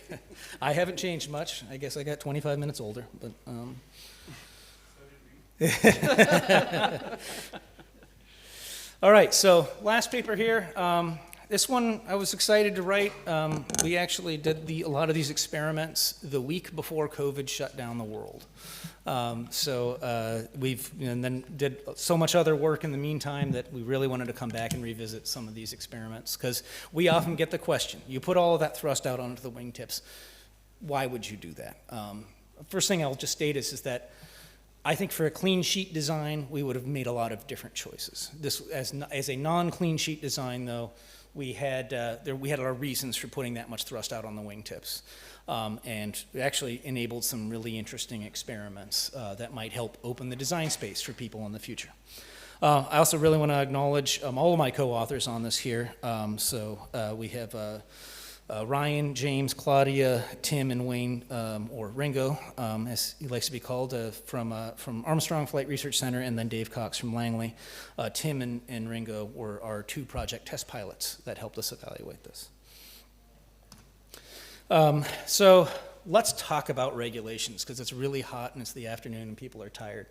I haven't changed much. I guess I got 25 minutes older, but. All right, so last paper here. This one I was excited to write. We actually did a lot of these experiments the week before COVID shut down the world. And then did so much other work in the meantime that we really wanted to come back and revisit some of these experiments, because we often get the question, you put all of that thrust out onto the wingtips, why would you do that? First thing I'll just state is that I think for a clean sheet design, we would have made a lot of different choices. This, as a non-clean sheet design though, we had our reasons for putting that much thrust out on the wingtips. And we actually enabled some really interesting experiments that might help open the design space for people in the future. I also really want to acknowledge all of my co-authors on this here. We have Ryan, James, Claudia, Tim, and Wayne, or Ringo, as he likes to be called, from Armstrong Flight Research Center, and then Dave Cox from Langley. Tim and Ringo were our 2 project test pilots that helped us evaluate this. So let's talk about regulations, because it's really hot and it's the afternoon and people are tired.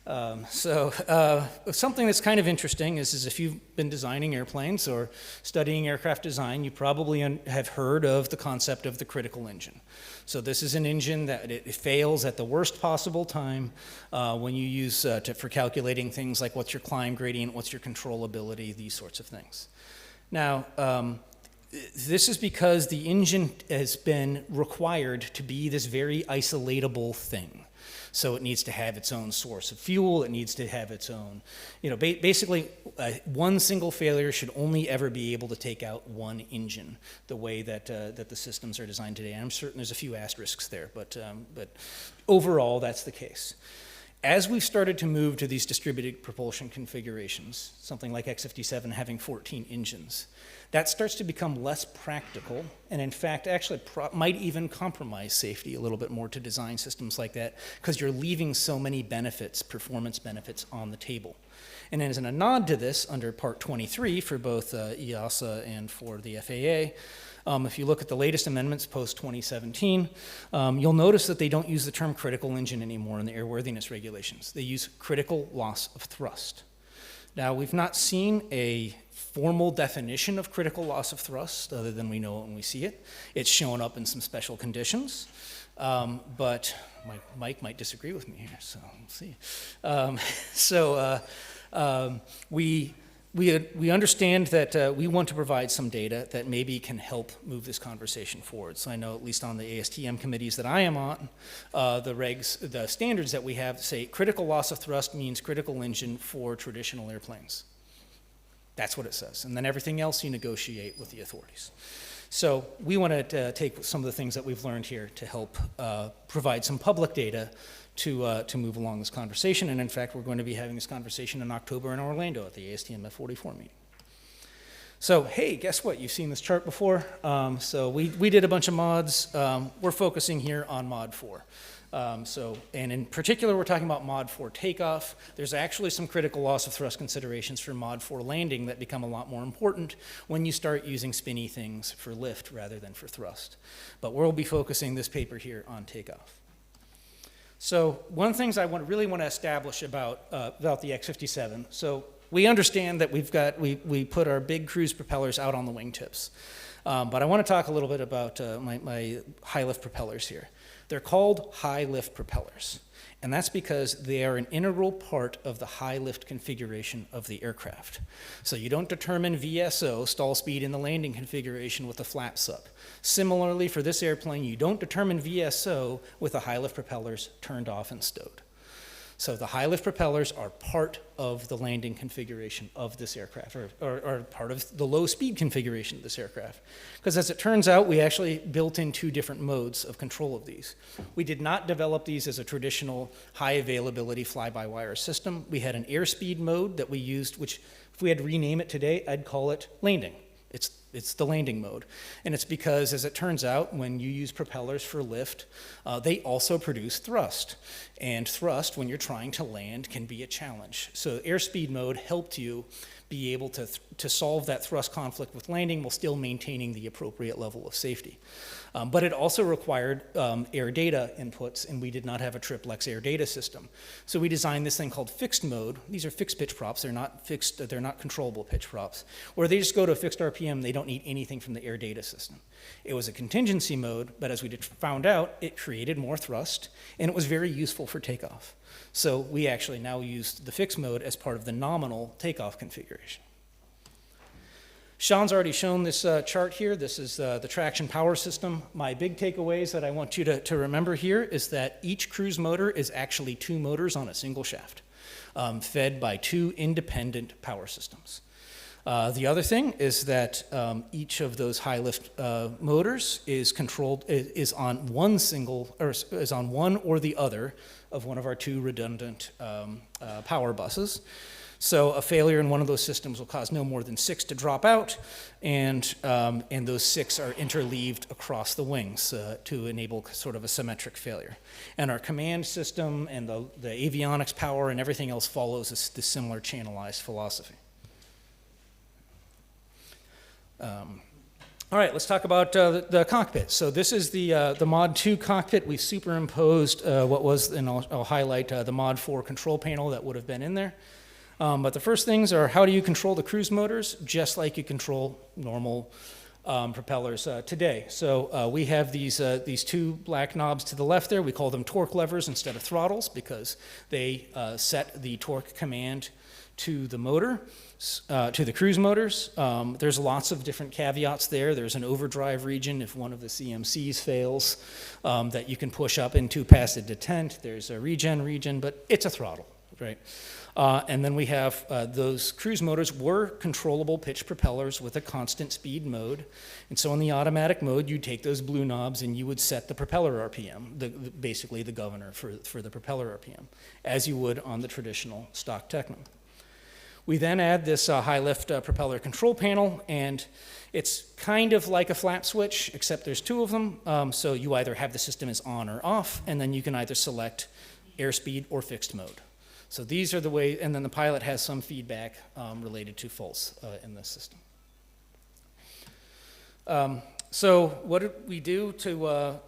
Something that's kind of interesting is if you've been designing airplanes or studying aircraft design, you probably have heard of the concept of the critical engine. So this is an engine that it fails at the worst possible time when you use for calculating things like what's your climb gradient, what's your controllability, these sorts of things. Now, this is because the engine has been required to be this very isolatable thing. So it needs to have its own source of fuel, it needs to have its own, basically one single failure should only ever be able to take out one engine, the way that the systems are designed today. And I'm certain there's a few asterisks there, but overall that's the case. As we've started to move to these distributed propulsion configurations, something like X-57 having 14 engines, that starts to become less practical, and in fact, actually might even compromise safety a little bit more to design systems like that, because you're leaving so many benefits, performance benefits, on the table. And as a nod to this, under Part 23 for both EASA and for the FAA, if you look at the latest amendments post-2017, you'll notice that they don't use the term critical engine anymore in the airworthiness regulations. They use critical loss of thrust. Now, we've not seen a formal definition of critical loss of thrust, other than we know it when we see it. It's shown up in some special conditions, but Mike might disagree with me here, so we'll see. We understand that we want to provide some data that maybe can help move this conversation forward. So I know, at least on the ASTM committees that I am on, the standards that we have say critical loss of thrust means critical engine for traditional airplanes. That's what it says. And then everything else you negotiate with the authorities. So we want to take some of the things that we've learned here to help provide some public data to move along this conversation. And in fact, we're going to be having this conversation in October in Orlando at the ASTM F44 meeting. So, hey, guess what? You've seen this chart before. So we did a bunch of mods. We're focusing here on Mod 4. And in particular, we're talking about Mod 4 takeoff. There's actually some critical loss of thrust considerations for Mod 4 landing that become a lot more important when you start using spinny things for lift rather than for thrust. But we'll be focusing this paper here on takeoff. So one of the things I really want to establish about the X-57, so we understand that we put our big cruise propellers out on the wingtips. But I want to talk a little bit about my high lift propellers here. They're called high lift propellers, and that's because they are an integral part of the high lift configuration of the aircraft. So you don't determine VSO, stall speed, in the landing configuration with the flaps up. Similarly, for this airplane, you don't determine VSO with the high lift propellers turned off and stowed. So the high lift propellers are part of the landing configuration of this aircraft, or part of the low speed configuration of this aircraft. Because as it turns out, we actually built in two different modes of control of these. We did not develop these as a traditional high availability fly-by-wire system. We had an airspeed mode that we used, which if we had to rename it today, I'd call it landing. It's the landing mode. And it's because, as it turns out, when you use propellers for lift, they also produce thrust. And thrust, when you're trying to land, can be a challenge. So airspeed mode helped you be able to solve that thrust conflict with landing while still maintaining the appropriate level of safety. But it also required air data inputs, and we did not have a triplex air data system. So we designed this thing called fixed mode. These are fixed pitch props. They're not fixed, they're not controllable pitch props, where they just go to a fixed RPM. They don't need anything from the air data system. It was a contingency mode, but as we found out, it created more thrust, and it was very useful for takeoff. So we actually now used the fixed mode as part of the nominal takeoff configuration. Sean's already shown this chart here. This is the traction power system. My big takeaways that I want you to remember here is that each cruise motor is actually two motors on a single shaft, fed by two independent power systems. The other thing is that each of those high lift motors is controlled, is on one or the other of one of our two redundant power buses. So a failure in one of those systems will cause no more than 6 to drop out, and those 6 are interleaved across the wings to enable sort of a symmetric failure. And our command system and the avionics power and everything else follows this similar channelized philosophy. All right, let's talk about the cockpit. So this is the Mod 2 cockpit. We superimposed what was, and I'll highlight the Mod 4 control panel that would have been in there. But the first things are, how do you control the cruise motors? Just like you control normal propellers today. So we have these two black knobs to the left there. We call them torque levers instead of throttles because they set the torque command to the motor, to the cruise motors. There's lots of different caveats there. There's an overdrive region if one of the CMCs fails that you can push up into past the detent. There's a regen region, but it's a throttle, right? And then we have those cruise motors were controllable pitch propellers with a constant speed mode. And so in the automatic mode, you'd take those blue knobs and you would set the propeller RPM, basically the governor for the propeller RPM, as you would on the traditional stock Techno. We then add this high lift propeller control panel, and it's kind of like a flap switch, except there's two of them. So you either have the system as on or off, and then you can either select airspeed or fixed mode. So these are the way, and then the pilot has some feedback related to false in this system. So what did we do to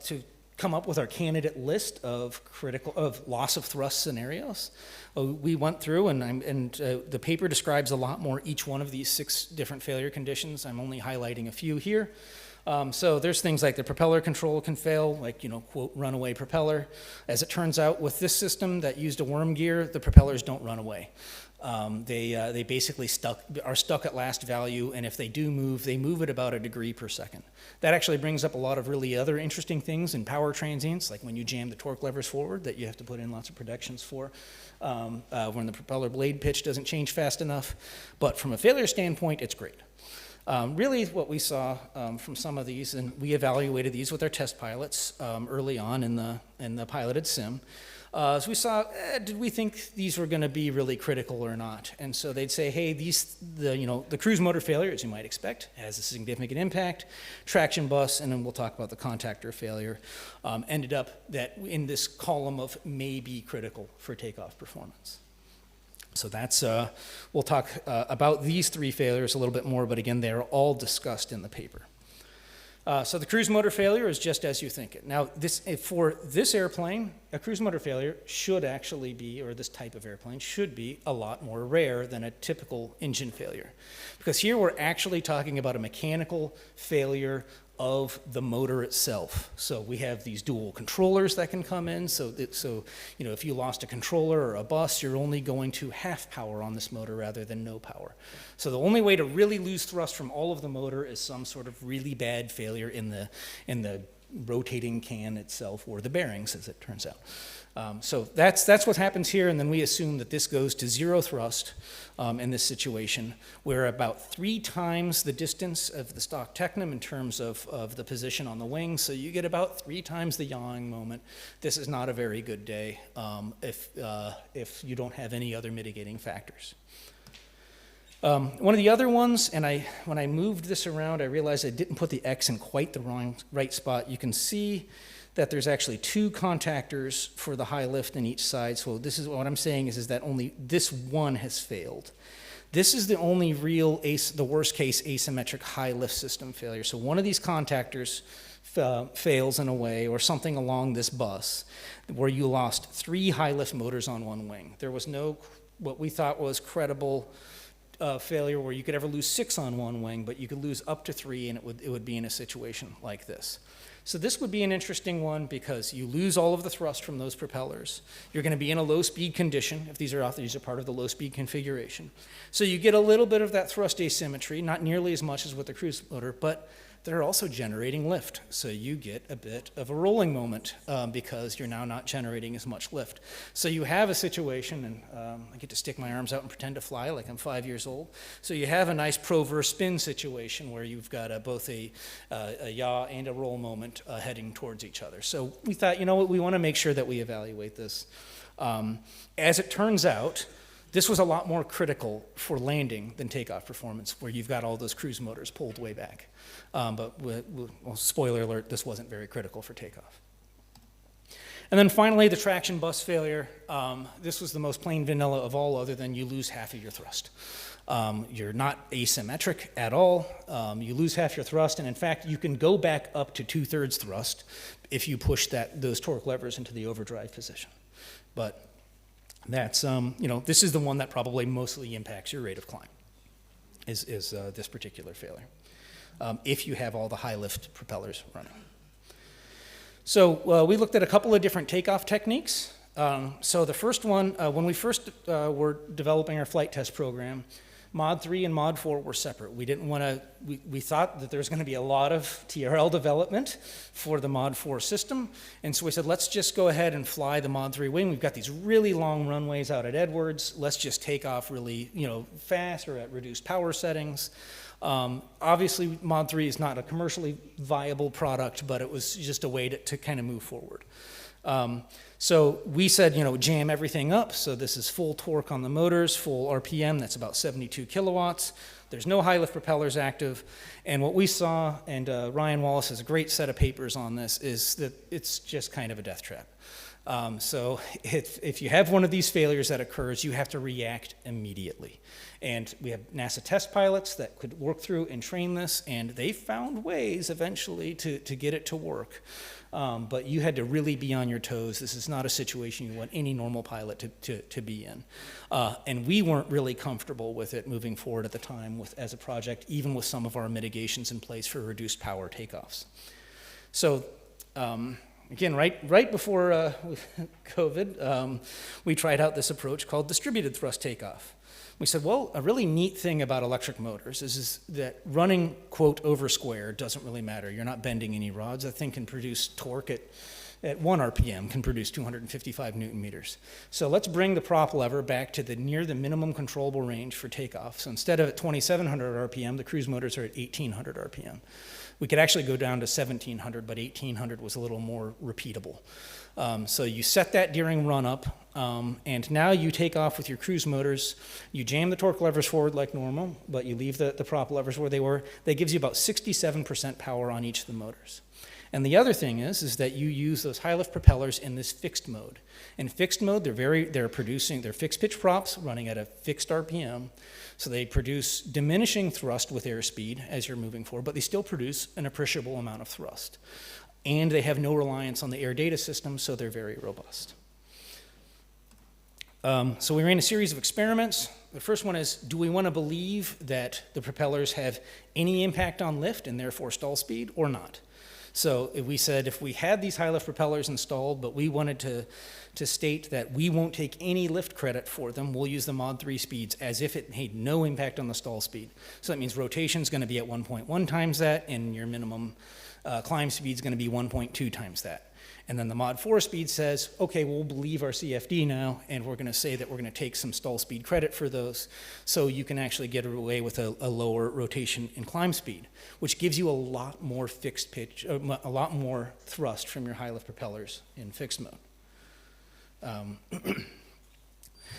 come up with our candidate list of loss of thrust scenarios? We went through, and the paper describes a lot more each one of these 6 different failure conditions. I'm only highlighting a few here. So there's things like the propeller control can fail, like, quote, runaway propeller. As it turns out, with this system that used a worm gear, the propellers don't run away. They basically are stuck at last value, and if they do move, they move at about 1 degree per second. That actually brings up a lot of really other interesting things in power transients, like when you jam the torque levers forward, that you have to put in lots of protections for, when the propeller blade pitch doesn't change fast enough. But from a failure standpoint, it's great. Really what we saw from some of these, and we evaluated these with our test pilots early on in the piloted sim, so we saw, did we think these were going to be really critical or not? And so they'd say, hey, the cruise motor failure, as you might expect, has a significant impact. Traction bus, and then we'll talk about the contactor failure, ended up that in this column of may be critical for takeoff performance. So that's, we'll talk about these 3 failures a little bit more, but again, they're all discussed in the paper. So the cruise motor failure is just as you think it. Now, for this airplane, a cruise motor failure should actually be, or this type of airplane should be, a lot more rare than a typical engine failure. Because here we're actually talking about a mechanical failure of the motor itself. So we have these dual controllers that can come in. So if you lost a controller or a bus, you're only going to half power on this motor rather than no power. So the only way to really lose thrust from all of the motor is some sort of really bad failure in the rotating can itself, or the bearings, as it turns out. So that's what happens here, and then we assume that this goes to 0 thrust in this situation. We're about 3 times the distance of the stock technum in terms of the position on the wing, so you get about 3 times the yawing moment. This is not a very good day if you don't have any other mitigating factors. One of the other ones, and when I moved this around, I realized I didn't put the X in quite the right spot. You can see that there's actually 2 contactors for the high lift in each side. So this is what I'm saying is that only this one has failed. This is the only real the worst case asymmetric high lift system failure. So one of these contactors fails in a way, or something along this bus, where you lost 3 high lift motors on one wing. There was no what we thought was credible failure where you could ever lose 6 on one wing, but you could lose up to 3, and it would be in a situation like this. So this would be an interesting one because you lose all of the thrust from those propellers. You're going to be in a low speed condition if these are part of the low speed configuration. So you get a little bit of that thrust asymmetry, not nearly as much as with the cruise motor, but they're also generating lift. So you get a bit of a rolling moment because you're now not generating as much lift. So you have a situation, and I get to stick my arms out and pretend to fly like I'm 5 years old. So you have a nice pro-verse spin situation where you've got both a yaw and a roll moment heading towards each other. So we thought, you know what, we want to make sure that we evaluate this. As it turns out, this was a lot more critical for landing than takeoff performance, where you've got all those cruise motors pulled way back. But spoiler alert, this wasn't very critical for takeoff. And then finally, the traction bus failure. This was the most plain vanilla of all, other than you lose half of your thrust. You're not asymmetric at all. You lose half your thrust, and in fact, you can go back up to 2/3 thrust if you push those torque levers into the overdrive position. But that's, this is the one that probably mostly impacts your rate of climb, is this particular failure, if you have all the high lift propellers running. So we looked at a couple of different takeoff techniques. So the first one, when we first were developing our flight test program, Mod 3 and Mod 4 were separate. We didn't want to, we thought that there's going to be a lot of TRL development for the Mod 4 system, and so we said, let's just go ahead and fly the Mod 3 wing. We've got these really long runways out at Edwards. Let's just take off really, fast or at reduced power settings. Obviously, Mod 3 is not a commercially viable product, but it was just a way to kind of move forward. So we said, jam everything up. So this is full torque on the motors, full RPM, that's about 72 kilowatts. There's no high lift propellers active. And what we saw, and Ryan Wallace has a great set of papers on this, is that it's just kind of a death trap. So if you have one of these failures that occurs, you have to react immediately. And we have NASA test pilots that could work through and train this, and they found ways eventually to get it to work. But you had to really be on your toes. This is not a situation you want any normal pilot to be in. And we weren't really comfortable with it moving forward at the time as a project, even with some of our mitigations in place for reduced power takeoffs. So again, right before COVID, we tried out this approach called distributed thrust takeoff. We said, well, a really neat thing about electric motors is that running, quote, over square doesn't really matter. You're not bending any rods. That thing can produce torque at 1 RPM, can produce 255 Newton meters. So let's bring the prop lever back to near the minimum controllable range for takeoff. So instead of at 2,700 RPM, the cruise motors are at 1,800 RPM. We could actually go down to 1,700, but 1,800 was a little more repeatable. So you set that during run-up, and now you take off with your cruise motors. You jam the torque levers forward like normal, but you leave the prop levers where they were. That gives you about 67% power on each of the motors. And the other thing is that you use those high lift propellers in this fixed mode. In fixed mode, they're fixed pitch props running at a fixed RPM. So they produce diminishing thrust with airspeed as you're moving forward, but they still produce an appreciable amount of thrust. And they have no reliance on the air data system, so they're very robust. So we ran a series of experiments. The first one is, do we want to believe that the propellers have any impact on lift and therefore stall speed or not? So we said if we had these high lift propellers installed, but we wanted to state that we won't take any lift credit for them, we'll use the Mod 3 speeds as if it had no impact on the stall speed. So that means rotation is going to be at 1.1 times that, and your minimum climb speed is going to be 1.2 times that. And then the Mod 4 speed says, okay, we'll believe our CFD now, and we're going to say that we're going to take some stall speed credit for those, so you can actually get away with a lower rotation and climb speed, which gives you a lot more fixed pitch, a lot more thrust from your high lift propellers in fixed mode.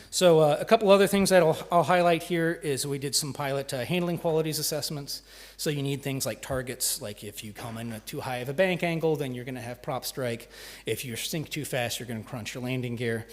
So a couple other things that I'll highlight here is we did some pilot handling qualities assessments. So you need things like targets, like if you come in at too high of a bank angle, then you're going to have prop strike. If you sink too fast, you're going to crunch your landing gear.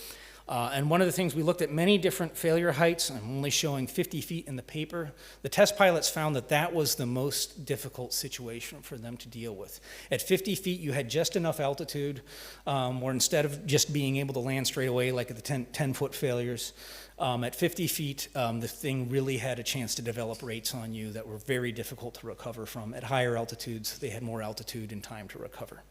And one of the things, we looked at many different failure heights. I'm only showing 50 feet in the paper. The test pilots found that that was the most difficult situation for them to deal with. At 50 feet, you had just enough altitude where instead of just being able to land straight away like at the 10-foot failures, at 50 feet, the thing really had a chance to develop rates on you that were very difficult to recover from. At higher altitudes, they had more altitude and time to recover.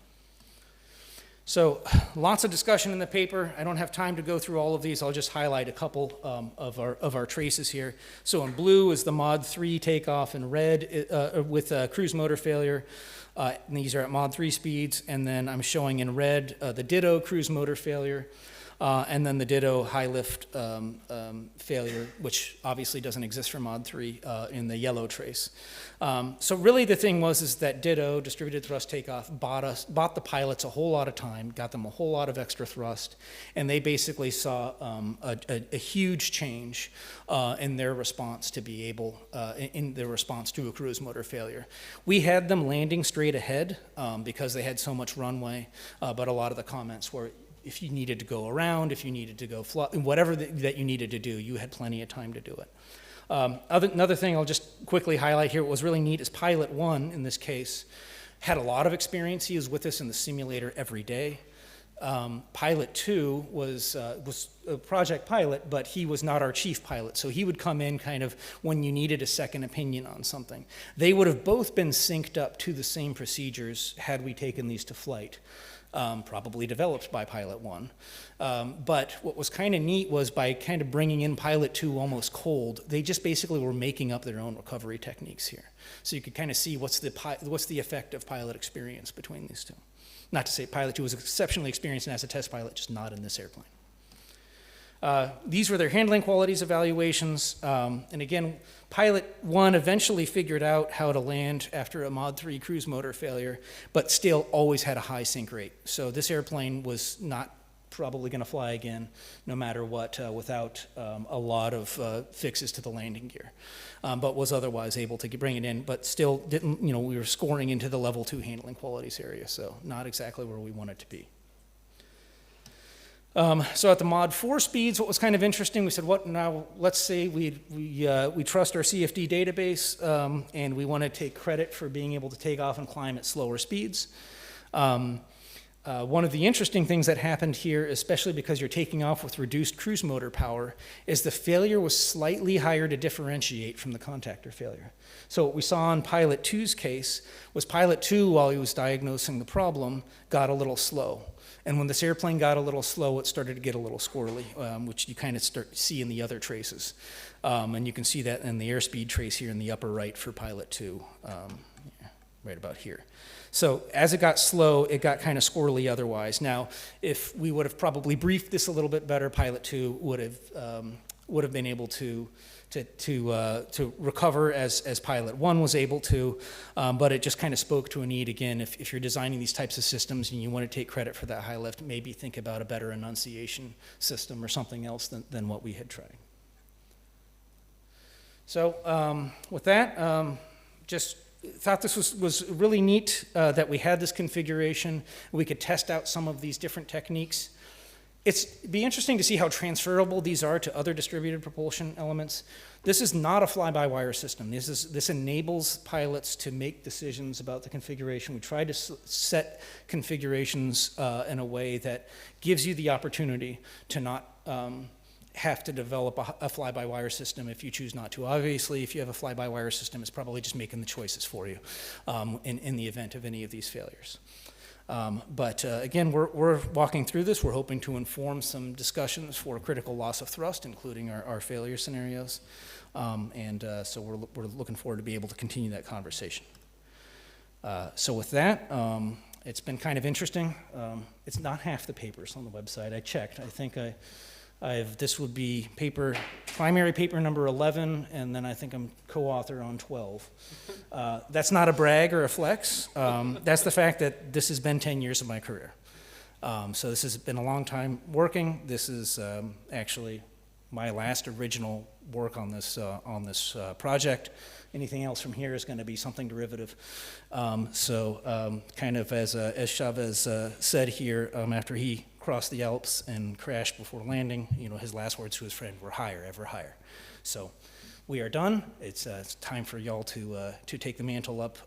So lots of discussion in the paper. I don't have time to go through all of these. I'll just highlight a couple of our traces here. So in blue is the Mod 3 takeoff, in red with cruise motor failure. And these are at Mod 3 speeds. And then I'm showing in red the ditto cruise motor failure. And then the ditto high lift failure, which obviously doesn't exist for Mod 3 in the yellow trace. So really the thing is that ditto, distributed thrust takeoff, bought the pilots a whole lot of time, got them a whole lot of extra thrust, and they basically saw a huge change in their response to be able, in their response to a cruise motor failure. We had them landing straight ahead because they had so much runway, but a lot of the comments were, if you needed to go around, if you needed to go whatever that you needed to do, you had plenty of time to do it. Another thing I'll just quickly highlight here, what was really neat is Pilot 1, in this case, had a lot of experience. He was with us in the simulator every day. Pilot 2 was a project pilot, but he was not our chief pilot, so he would come in kind of when you needed a second opinion on something. They would have both been synced up to the same procedures had we taken these to flight. Probably developed by Pilot 1. But what was kind of neat was by kind of bringing in Pilot 2 almost cold, they just basically were making up their own recovery techniques here. So you could kind of see what's the effect of pilot experience between these two. Not to say Pilot 2 was exceptionally experienced as a test pilot, just not in this airplane. These were their handling qualities evaluations. And again, Pilot 1 eventually figured out how to land after a Mod 3 cruise motor failure, but still always had a high sink rate. So this airplane was not probably going to fly again, no matter what, without a lot of fixes to the landing gear. But was otherwise able to bring it in, but still didn't, we were scoring into the level 2 handling qualities area, so not exactly where we want it to be. So at the Mod 4 speeds, what was kind of interesting, we said, what now, let's say we trust our CFD database, and we want to take credit for being able to take off and climb at slower speeds. One of the interesting things that happened here, especially because you're taking off with reduced cruise motor power, is the failure was slightly higher to differentiate from the contactor failure. So what we saw in Pilot 2's case was Pilot 2, while he was diagnosing the problem, got a little slow. And when this airplane got a little slow, it started to get a little squirrely, which you kind of start to see in the other traces. And you can see that in the airspeed trace here in the upper right for Pilot 2, right about here. So as it got slow, it got kind of squirrely otherwise. Now, if we would have probably briefed this a little bit better, Pilot 2 would have been able to recover as Pilot 1 was able to, but it just kind of spoke to a need. Again, if you're designing these types of systems and you want to take credit for that high lift, maybe think about a better enunciation system or something else than what we had tried. So with that, just thought this was really neat that we had this configuration. We could test out some of these different techniques. It'd be interesting to see how transferable these are to other distributed propulsion elements. This is not a fly-by-wire system. This enables pilots to make decisions about the configuration. We try to set configurations in a way that gives you the opportunity to not have to develop a fly-by-wire system if you choose not to. Obviously, if you have a fly-by-wire system, it's probably just making the choices for you in the event of any of these failures. But again, we're walking through this. We're hoping to inform some discussions for critical loss of thrust, including our failure scenarios. So we're looking forward to be able to continue that conversation. So with that, it's been kind of interesting. It's not half the papers on the website. I checked. I think this would be primary paper number 11, and then I think I'm co-author on 12. That's not a brag or a flex. That's the fact that this has been 10 years of my career. So this has been a long time working. This is actually my last original work on this project. Anything else from here is going to be something derivative. Kind of as Chavez said here, after he crossed the Alps and crashed before landing, his last words to his friend were "higher, ever higher." So we are done. It's time for y'all to take the mantle up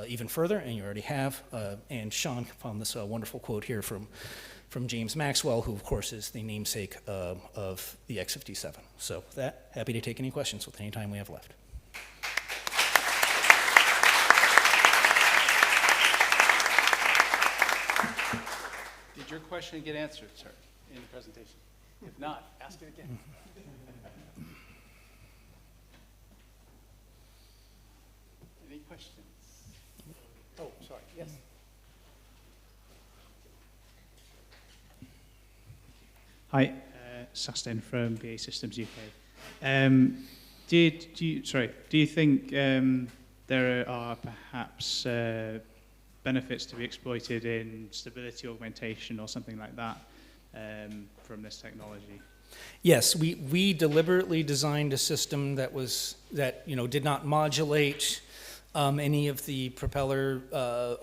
even further, and you already have. And Sean found this wonderful quote here from James Maxwell, who of course is the namesake of the X-57. So with that, happy to take any questions with any time we have left. Did your question get answered, sir, in the presentation? If not, ask it again. Any questions? Oh, sorry, yes. Hi, Sastin from BA Systems UK. Do you think there are perhaps benefits to be exploited in stability augmentation or something like that from this technology? Yes, we deliberately designed a system that did not modulate any of the propeller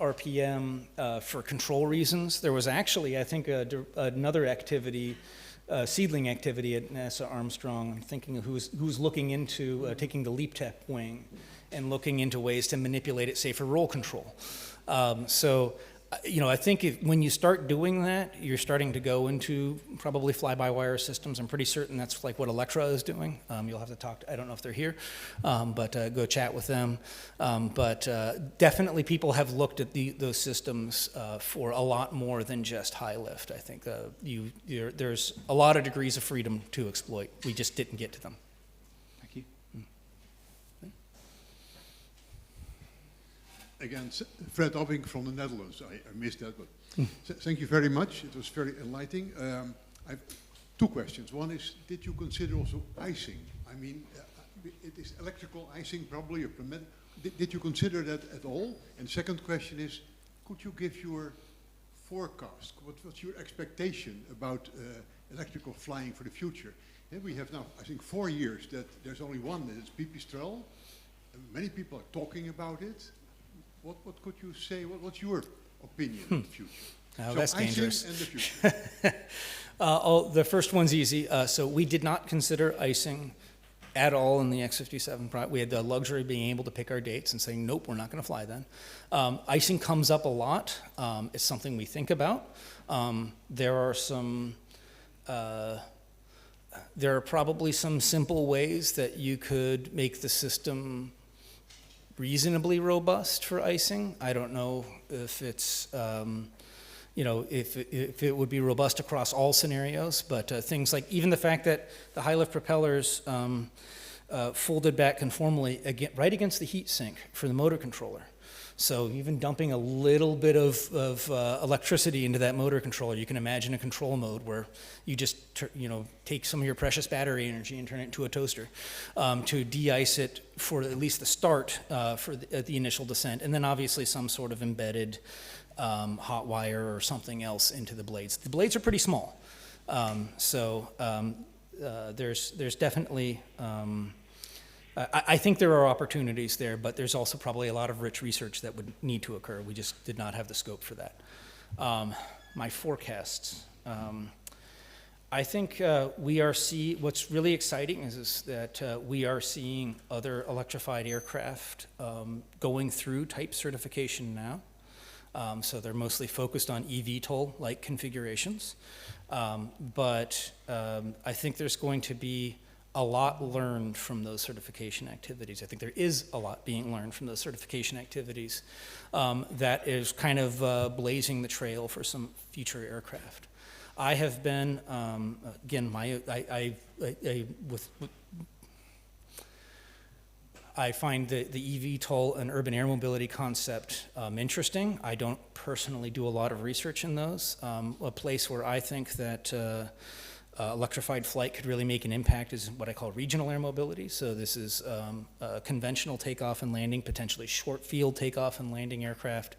RPM for control reasons. There was actually, I think, another activity, seedling activity at NASA Armstrong. I'm thinking of who's looking into taking the leap tap wing and looking into ways to manipulate it, say, for roll control. I think when you start doing that, you're starting to go into probably fly-by-wire systems. I'm pretty certain that's like what Electra is doing. You'll have to talk I don't know if they're here, but go chat with them. Definitely people have looked at those systems for a lot more than just high lift. I think there's a lot of degrees of freedom to exploit. We just didn't get to them. Thank you. Again, Fred Obbing from the Netherlands. I missed that, but thank you very much. It was very enlightening. I have two questions. One is, did you consider also icing? I mean, it is electrical icing probably, or did you consider that at all? And second question is, could you give your forecast? What's your expectation about electrical flying for the future? And we have now, I think, 4 years that there's only one, that is Pipistrel. Many people are talking about it. What could you say? What's your opinion of the future? Oh, so that's dangerous. and the future. The first one's easy. So we did not consider icing at all in the X57 project. We had the luxury of being able to pick our dates and saying, nope, we're not going to fly then. Icing comes up a lot. It's something we think about. There are probably some simple ways that you could make the system reasonably robust for icing. I don't know if it's, if it would be robust across all scenarios, but things like even the fact that the high lift propellers folded back conformally right against the heat sink for the motor controller. So even dumping a little bit of electricity into that motor controller, you can imagine a control mode where you just take some of your precious battery energy and turn it into a toaster to de-ice it for at least the start for the initial descent, and then obviously some sort of embedded hot wire or something else into the blades. The blades are pretty small, so there's definitely. I think there are opportunities there, but there's also probably a lot of rich research that would need to occur. We just did not have the scope for that. My forecasts. I think what's really exciting is that we are seeing other electrified aircraft going through type certification now. So they're mostly focused on eVTOL-like configurations. But I think there's going to be a lot learned from those certification activities. I think there is a lot being learned from those certification activities that is kind of blazing the trail for some future aircraft. I have been, again, I find the eVTOL and urban air mobility concept interesting. I don't personally do a lot of research in those. A place where I think that electrified flight could really make an impact is what I call regional air mobility. So this is conventional takeoff and landing, potentially short field takeoff and landing aircraft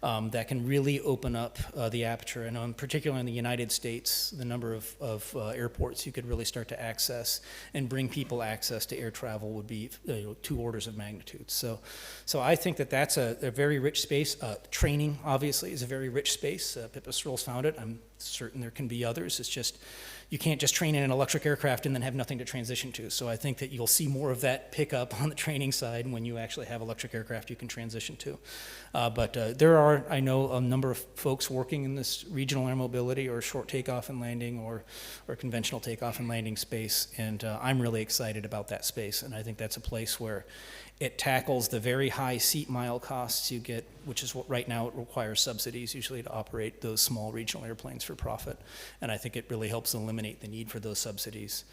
that can really open up the aperture. And particularly in the United States, the number of airports you could really start to access and bring people access to air travel would be 2 orders of magnitude. So I think that that's a very rich space. Training, obviously, is a very rich space. Pipistrel's found it. I'm certain there can be others. It's just, you can't just train in an electric aircraft and then have nothing to transition to. So I think that you'll see more of that pick up on the training side when you actually have electric aircraft you can transition to. But there are, I know, a number of folks working in this regional air mobility or short takeoff and landing or conventional takeoff and landing space, and I'm really excited about that space. And I think that's a place where it tackles the very high seat mile costs you get, which is what right now it requires subsidies usually to operate those small regional airplanes for profit. And I think it really helps eliminate the need for those subsidies.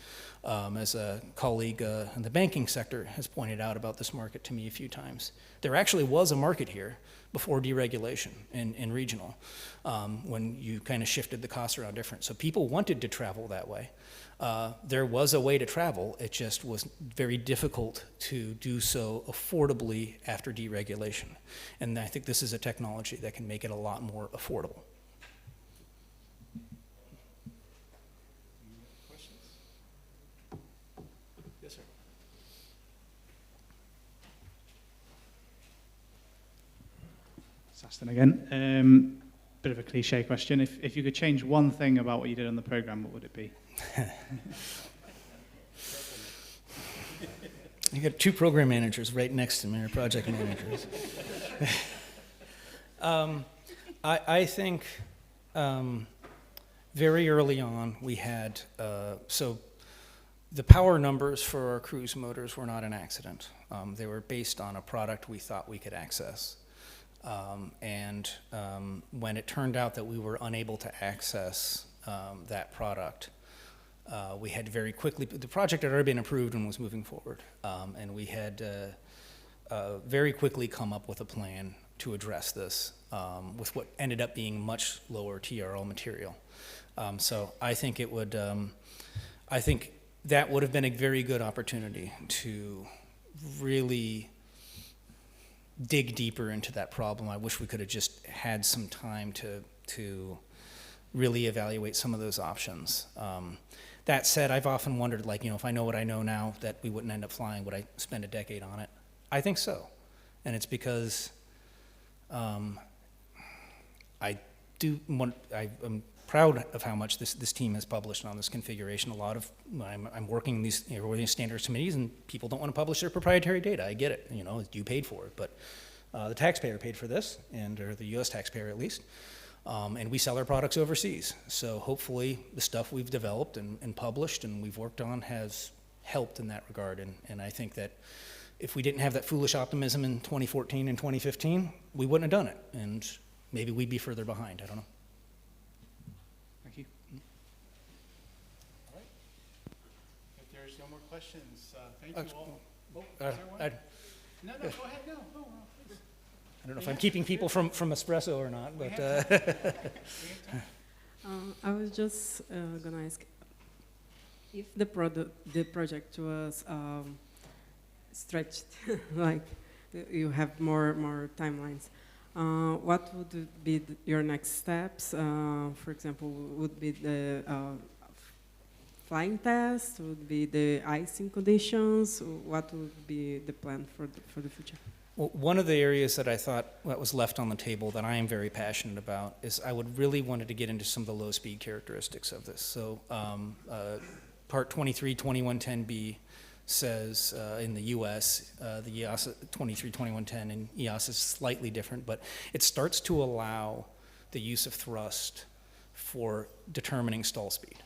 As a colleague in the banking sector has pointed out about this market to me a few times, there actually was a market here before deregulation in regional when you kind of shifted the costs around different. So people wanted to travel that way. There was a way to travel, it just was very difficult to do so affordably after deregulation. And I think this is a technology that can make it a lot more affordable. Questions? Yes, sir. Saston again. Bit of a cliche question. If you could change one thing about what you did on the program, what would it be? You got 2 program managers right next to me, or project managers. I think very early on we had, so the power numbers for our cruise motors were not an accident. They were based on a product we thought we could access. When it turned out that we were unable to access that product, we had very quickly, the project had already been approved and was moving forward, and we had very quickly come up with a plan address this with what ended up being much lower TRL material. So I think it would, I think that would have been a very good opportunity to really dig deeper into that problem. I wish we could have just had some time to really evaluate some of those options. That said, I've often wondered, like, you know, if I know what I know now, that we wouldn't end up flying, would I spend a decade on it? I think so. And it's because I'm proud of how much this team has published on this configuration. I'm working these standards committees, and people don't want to publish their proprietary data. I get it. You know, you paid for it, but the taxpayer paid for this, or the U.S. taxpayer at least. And we sell our products overseas. So hopefully the stuff we've developed and published and we've worked on has helped in that regard. And I think that if we didn't have that foolish optimism in 2014 and 2015, we wouldn't have done it. And maybe we'd be further behind. I don't know. Thank you. All right. If there's no more questions, thank you all. Oh, is there one? No, go ahead. No, please. I don't know if I'm keeping people from espresso or not, but I was just gonna ask if the project was stretched, like you have more timelines. What would be your next steps? For example, would be the flying test? Would be the icing conditions? What would be the plan for the future? well, one of the areas that I thought that was left on the table that I am very passionate about is I would really wanted to get into some of the low-speed characteristics of this. So Part 23.2110B says in the U.S., the EASA 23.2110 in EASA is slightly different, but it starts to allow the use of thrust for determining stall speed.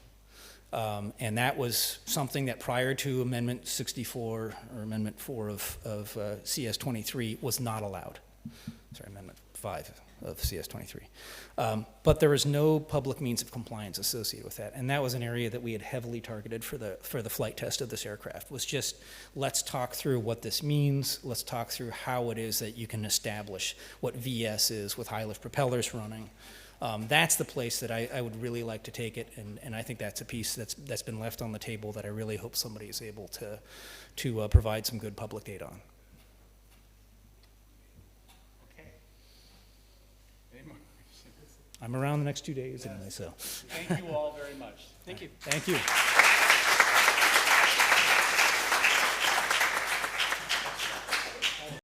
And that was something that prior to Amendment 64 or Amendment 4 of CS23 was not allowed. Sorry, Amendment 5 of CS23. But there was no public means of compliance associated with that. And that was an area that we had heavily targeted for the flight test of this aircraft, was just let's talk through what this means. Let's talk through how it is that you can establish what VS is with high lift propellers running. That's the place that I would really like to take it, and I think that's a piece that's been left on the table that I really hope somebody is able to provide some good public data on. Okay. Any more questions? I'm around the next 2 days anyway, so. Thank you all very much. Thank you. Thank you.